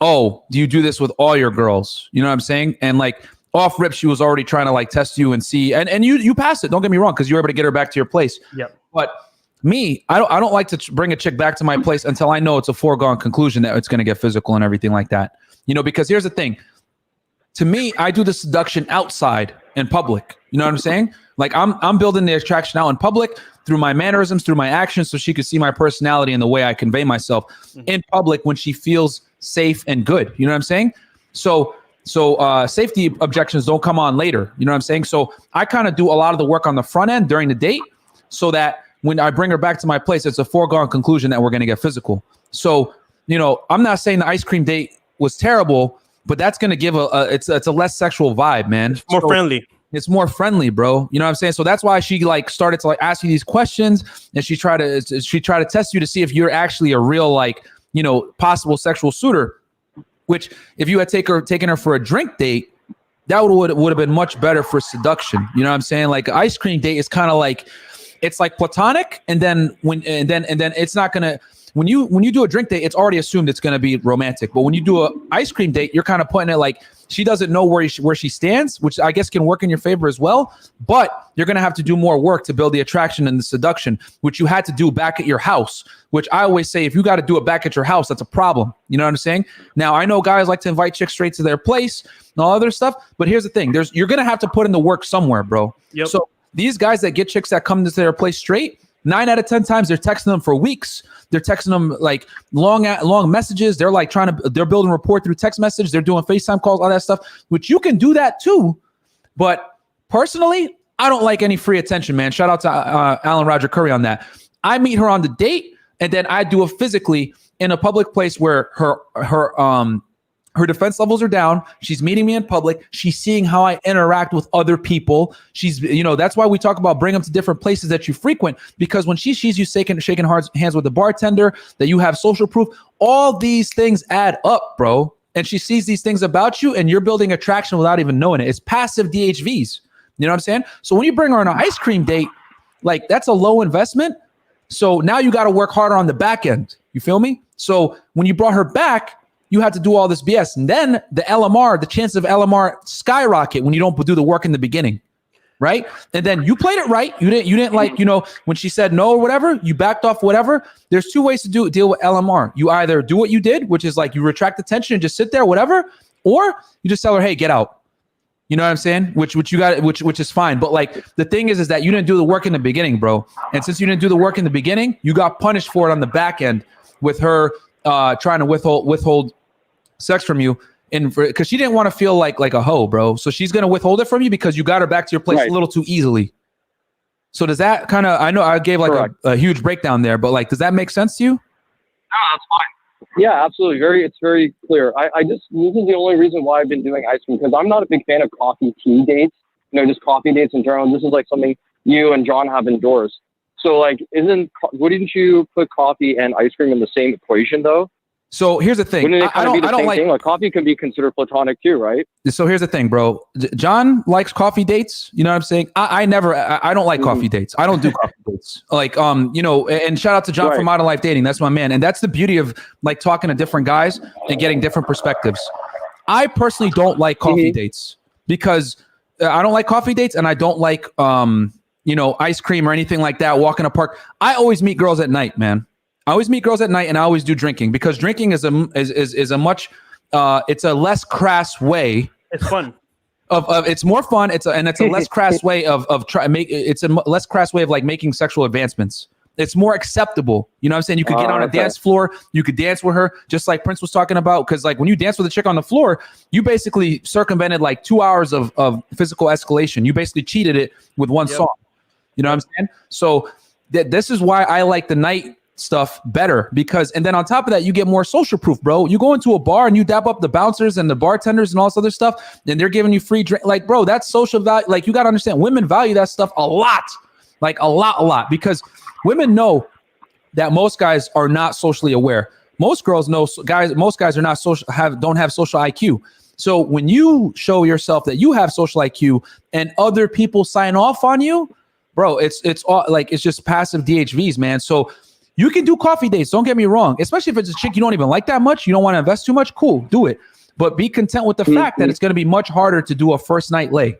oh, do you do this with all your girls? You know what I'm saying? And like off rip, she was already trying to like test you and see, and you passed it. Don't get me wrong, because you were able to get her back to your place. Yep. But me, I don't like to bring a chick back to my place until I know it's a foregone conclusion that it's going to get physical and everything like that. Because here's the thing. To me, I do the seduction outside in public. You know what I'm saying? Like I'm building the attraction out in public through my mannerisms, through my actions, so she could see my personality and the way I convey myself in public when she feels safe and good. You know what I'm saying? So safety objections don't come on later. You know what I'm saying? So I kind of do a lot of the work on the front end during the date, so that when I bring her back to my place, it's a foregone conclusion that we're going to get physical. So, I'm not saying the ice cream date was terrible, but that's going to give it's a less sexual vibe, man. It's more friendly. It's more friendly, bro. You know what I'm saying? So that's why she like started to like ask you these questions, and she tried to test you to see if you're actually a real like, possible sexual suitor. Which if you had taken her for a drink date, that would have been much better for seduction. You know what I'm saying? Like an ice cream date is kind of like, it's like platonic, and then it's not gonna. When you do a drink date, it's already assumed it's gonna be romantic. But when you do an ice cream date, you're kind of putting it like she doesn't know where she stands, which I guess can work in your favor as well. But you're gonna have to do more work to build the attraction and the seduction, which you had to do back at your house. Which I always say, if you got to do it back at your house, that's a problem. You know what I'm saying? Now I know guys like to invite chicks straight to their place and all other stuff, but here's the thing: you're gonna have to put in the work somewhere, bro. Yep. So these guys that get chicks that come to their place straight, 9 out of 10 times they're texting them for weeks. They're texting them like long messages. They're like they're building rapport through text message. They're doing FaceTime calls, all that stuff, which you can do that too. But personally, I don't like any free attention, man. Shout out to Alan Roger Curry on that. I meet her on the date, and then I do it physically in a public place where her defense levels are down. She's meeting me in public. She's seeing how I interact with other people. She's, that's why we talk about bring them to different places that you frequent, because when she sees you shaking hands with the bartender, that you have social proof, all these things add up, bro. And she sees these things about you, and you're building attraction without even knowing it. It's passive DHVs. You know what I'm saying? So when you bring her on an ice cream date, like that's a low investment. So now you got to work harder on the back end. You feel me? So when you brought her back, you had to do all this BS. And then the chances of LMR skyrocket when you don't do the work in the beginning, right? And then you played it right. You didn't like, when she said no or whatever, you backed off whatever. There's two ways to deal with LMR. You either do what you did, which is like you retract the tension and just sit there, whatever, or you just tell her, hey, get out. You know what I'm saying? Which you got, which is fine. But like the thing is that you didn't do the work in the beginning, bro. And since you didn't do the work in the beginning, you got punished for it on the back end with her trying to withhold sex from you, and because she didn't want to feel like a hoe, bro. So she's gonna withhold it from you because you got her back to your place a little too easily. So does that kind of? I know I gave like a huge breakdown there, but like, does that make sense to you? No, that's fine. Yeah, absolutely. It's very clear. I just, this is the only reason why I've been doing ice cream, because I'm not a big fan of coffee tea dates, just coffee dates in general. This is like something you and John have endorsed. So like, wouldn't you put coffee and ice cream in the same equation though? So here's the thing. Wouldn't it kind of be the same thing? Like coffee can be considered platonic too, right? So here's the thing, bro. John likes coffee dates. You know what I'm saying? I don't like coffee dates. I don't do coffee dates. Like, and shout out to John from Modern Life Dating. That's my man. And that's the beauty of like talking to different guys and getting different perspectives. I personally don't like coffee dates because I don't like coffee dates, and I don't like, ice cream or anything like that, walk in a park. I always meet girls at night, man. I always meet girls at night, and I always do drinking because drinking is a much it's a less crass way. It's fun. It's more fun. It's a less crass way it's a less crass way of like making sexual advancements. It's more acceptable. You know what I'm saying? You could get on a dance floor. You could dance with her, just like Prince was talking about. Because like when you dance with a chick on the floor, you basically circumvented like 2 hours of physical escalation. You basically cheated it with one song. You know what I'm saying? So this is why I like the night stuff better, and then on top of that, you get more social proof, bro. You go into a bar and you dap up the bouncers and the bartenders and all this other stuff, and they're giving you free drink. Like, bro, that's social value. Like, you got to understand, women value that stuff a lot, like a lot, because women know that most guys are not socially aware. Most girls know most guys are not don't have social IQ. So when you show yourself that you have social IQ and other people sign off on you, bro, it's all like, it's just passive DHVs, man. So you can do coffee dates. Don't get me wrong. Especially if it's a chick you don't even like that much. You don't want to invest too much. Cool. Do it. But be content with the fact that it's going to be much harder to do a first night lay.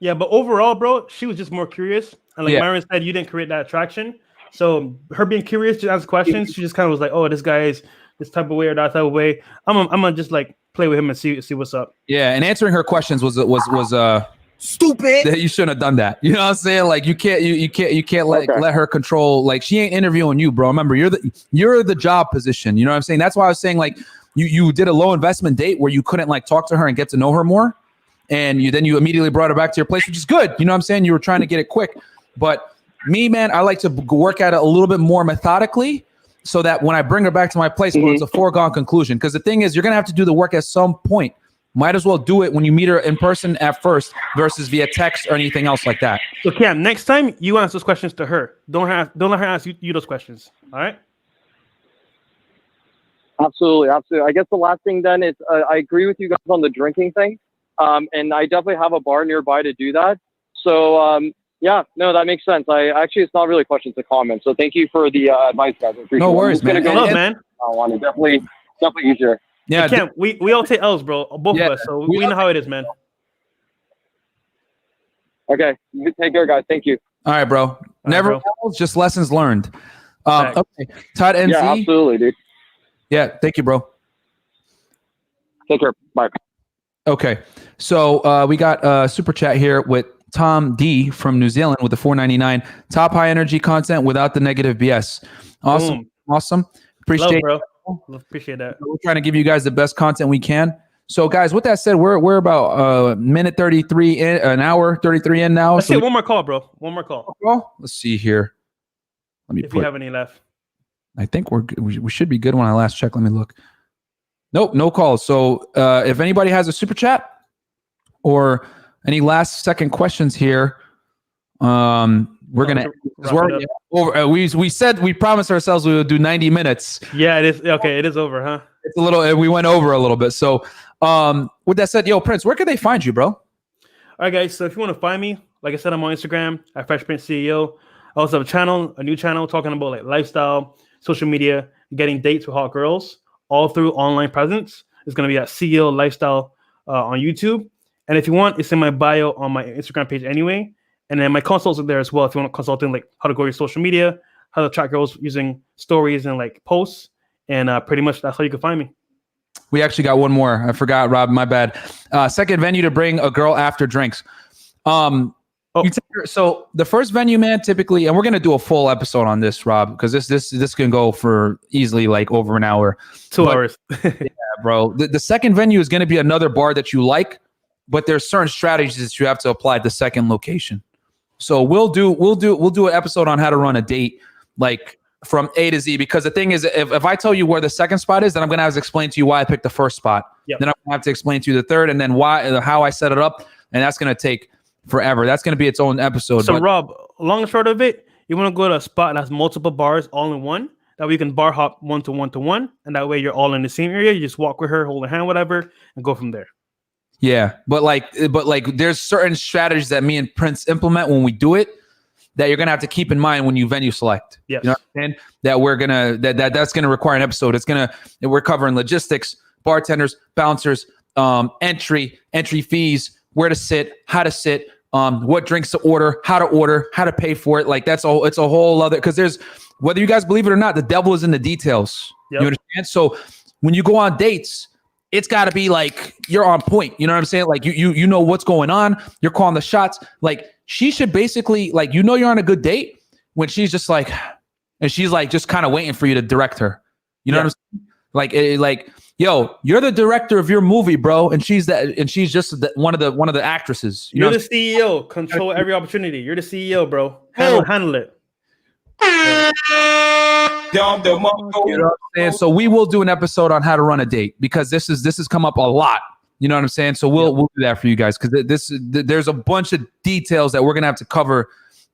Yeah, but overall, bro, she was just more curious. And like Myron said, you didn't create that attraction. So her being curious to ask questions, she just kind of was like, oh, this guy is this type of way or that type of way. I'm gonna just like play with him and see what's up. Yeah, and answering her questions was stupid. You shouldn't have done that. You know what I'm saying? Like you can't let her control. Like she ain't interviewing you, bro. Remember, you're the job position. You know what I'm saying? That's why I was saying like you did a low investment date where you couldn't like talk to her and get to know her more, and you immediately brought her back to your place, which is good. You know what I'm saying? You were trying to get it quick, but me, man, I like to work at it a little bit more methodically, so that when I bring her back to my place, it's a foregone conclusion. Because the thing is, you're gonna have to do the work at some point. Might as well do it when you meet her in person at first versus via text or anything else like that. So Cam, next time you ask those questions to her. Don't let her ask you those questions. All right? Absolutely. I guess the last thing then is I agree with you guys on the drinking thing. And I definitely have a bar nearby to do that. So yeah, no, that makes sense. It's not really questions, it's a comment. So thank you for the advice, guys. I appreciate no worries, man. Man. I want to definitely easier. Yeah, Cam, we all take L's, bro. Both of us. So we know how it is, man. Okay. Take care, guys. Thank you. All right, bro. Never L's, just lessons learned. Okay. Todd NZ. Yeah, absolutely, dude. Yeah, thank you, bro. Take care. Bye. Okay. So we got a super chat here with Tom D from New Zealand with the $4.99. Top high energy content without the negative BS. Awesome. Boom. Awesome. Appreciate bro. Appreciate that. We're trying to give you guys the best content we can. So, guys, with that said, we're about minute 33 in, an hour 33 in now. Let's see one more call, bro. One more call. Let's see here. If you have any left. I think we're good. We should be good when I last checked. Let me look. Nope, no calls. So, if anybody has a super chat or any last second questions here, we're gonna over. We promised ourselves we would do 90 minutes. Yeah, it is. Okay, it is over, huh? It's a little. We went over a little bit. So, with that said, yo, Prince, where can they find you, bro? All right, guys. So if you want to find me, like I said, I'm on Instagram at Fresh Prince CEO. I also have a new channel talking about like lifestyle, social media, getting dates with hot girls, all through online presence. It's gonna be at CEO Lifestyle on YouTube. And if you want, it's in my bio on my Instagram page anyway. And then my consults are there as well. If you want consulting, like how to grow your social media, how to track girls using stories and like posts. And pretty much that's how you can find me. We actually got one more. I forgot, Rob. My bad. Second venue to bring a girl after drinks. So the first venue, man, typically, and we're gonna do a full episode on this, Rob, because this can go for easily like over an hour, 2 hours. Yeah, bro. The second venue is gonna be another bar that you like, but there's certain strategies that you have to apply at the second location. So we'll do an episode on how to run a date, like from A to Z. Because the thing is, if I tell you where the second spot is, then I'm gonna have to explain to you why I picked the first spot. Yep. Then I'm gonna have to explain to you the third, and then how I set it up, and that's gonna take forever. That's gonna be its own episode. So Rob, long and short of it, you want to go to a spot that has multiple bars all in one. That way you can bar hop one to one, and that way you're all in the same area. You just walk with her, hold her hand, whatever, and go from there. Yeah, but there's certain strategies that me and Prince implement when we do it that you're gonna have to keep in mind when you venue select. Yes. You know what I'm saying? That we're gonna that's gonna require an episode. We're covering logistics, bartenders, bouncers, entry fees, where to sit, how to sit, what drinks to order, how to pay for it. Like it's a whole other, because there's, whether you guys believe it or not, the devil is in the details. Yep. You understand? So when you go on dates, it's got to be like you're on point. You know what I'm saying? Like you know what's going on. You're calling the shots. Like she should basically, like, you're on a good date when she's just like, and she's like just kind of waiting for you to direct her. You know what I'm saying? Like, yo, you're the director of your movie, bro, and she's just one of the actresses. You're the CEO. Control every opportunity. You're the CEO, bro. Handle it. You know what I'm saying? So we will do an episode on how to run a date, because this has come up a lot. You know what I'm saying? So we'll do that for you guys, because there's a bunch of details that we're gonna have to cover.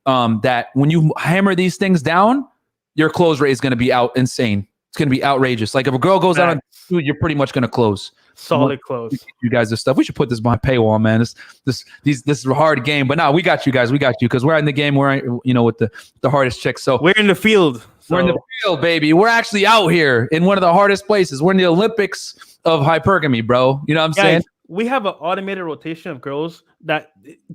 That when you hammer these things down, your close rate is gonna be insane. It's gonna be outrageous. Like if a girl goes out on food, you're pretty much gonna close. Solid close. You guys, this stuff. We should put this behind paywall, man. This is a hard game, but we got you guys. We got you, because we're in the game. We're with the hardest chicks. So we're in the field. We're in the field, baby. We're actually out here in one of the hardest places. We're in the Olympics of hypergamy, bro. You know what I'm saying? We have an automated rotation of girls. That,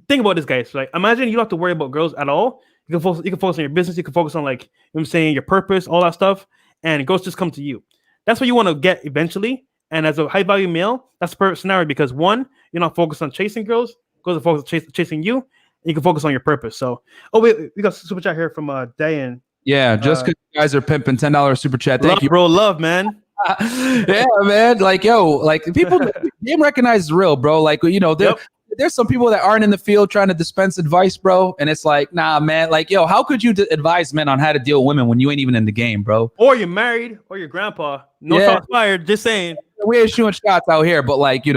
think about this, guys. Like, imagine you don't have to worry about girls at all. You can focus on your business. You can focus on, like, you know what I'm saying, your purpose, all that stuff, and girls just come to you. That's what you want to get eventually. And as a high value male, that's the perfect scenario, because one, you're not focused on chasing girls. Girls are focused on chasing you, and you can focus on your purpose. So, wait, we got super chat here from Dayan. Yeah, just because you guys are pimping, $10 super chat. Thank you, bro. Love, man. Yeah, man. Like, yo, like people, game recognize is real, bro. Like, there's some people that aren't in the field trying to dispense advice, bro. And it's like, nah, man. Like, yo, how could you advise men on how to deal with women when you ain't even in the game, bro? Or you're married, or your grandpa. No shots fired. Just saying. We ain't shooting shots out here, but like, you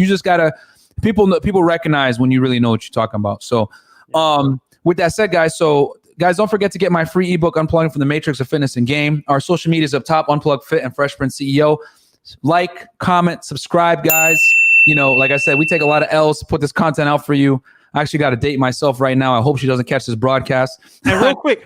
just gotta. People recognize when you really know what you're talking about. So, with that said, guys. So, guys, don't forget to get my free ebook, Unplugging from the Matrix of Fitness and Game. Our social media is up top, Unplugfit and Fresh Prince CEO. Like, comment, subscribe, guys. Like I said, we take a lot of L's to put this content out for you. I actually got a date myself right now. I hope she doesn't catch this broadcast. And real quick,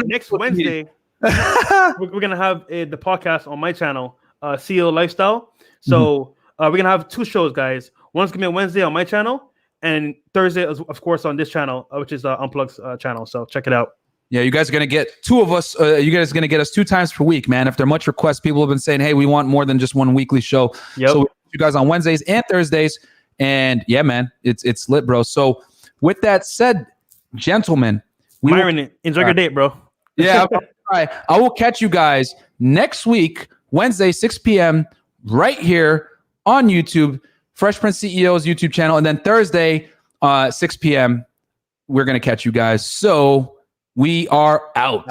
next Wednesday, we're going to have the podcast on my channel, CEO Lifestyle. So we're going to have 2 shows, guys. One's going to be on Wednesday on my channel, and Thursday, of course, on this channel, which is Unplug's channel. So check it out. Yeah, you guys are going to get 2 of us. You guys are going to get us 2 times per week, man. If there are much requests, people have been saying, hey, we want more than just one weekly show. Yep. So you guys on Wednesdays and Thursdays. And yeah, man, it's lit, bro. So with that said, gentlemen, Myron, enjoy your date, bro. Yeah, I will catch you guys next week, Wednesday, 6 p.m. right here on YouTube, Fresh Prince CEO's YouTube channel. And then Thursday, 6 p.m., we're going to catch you guys. So we are out.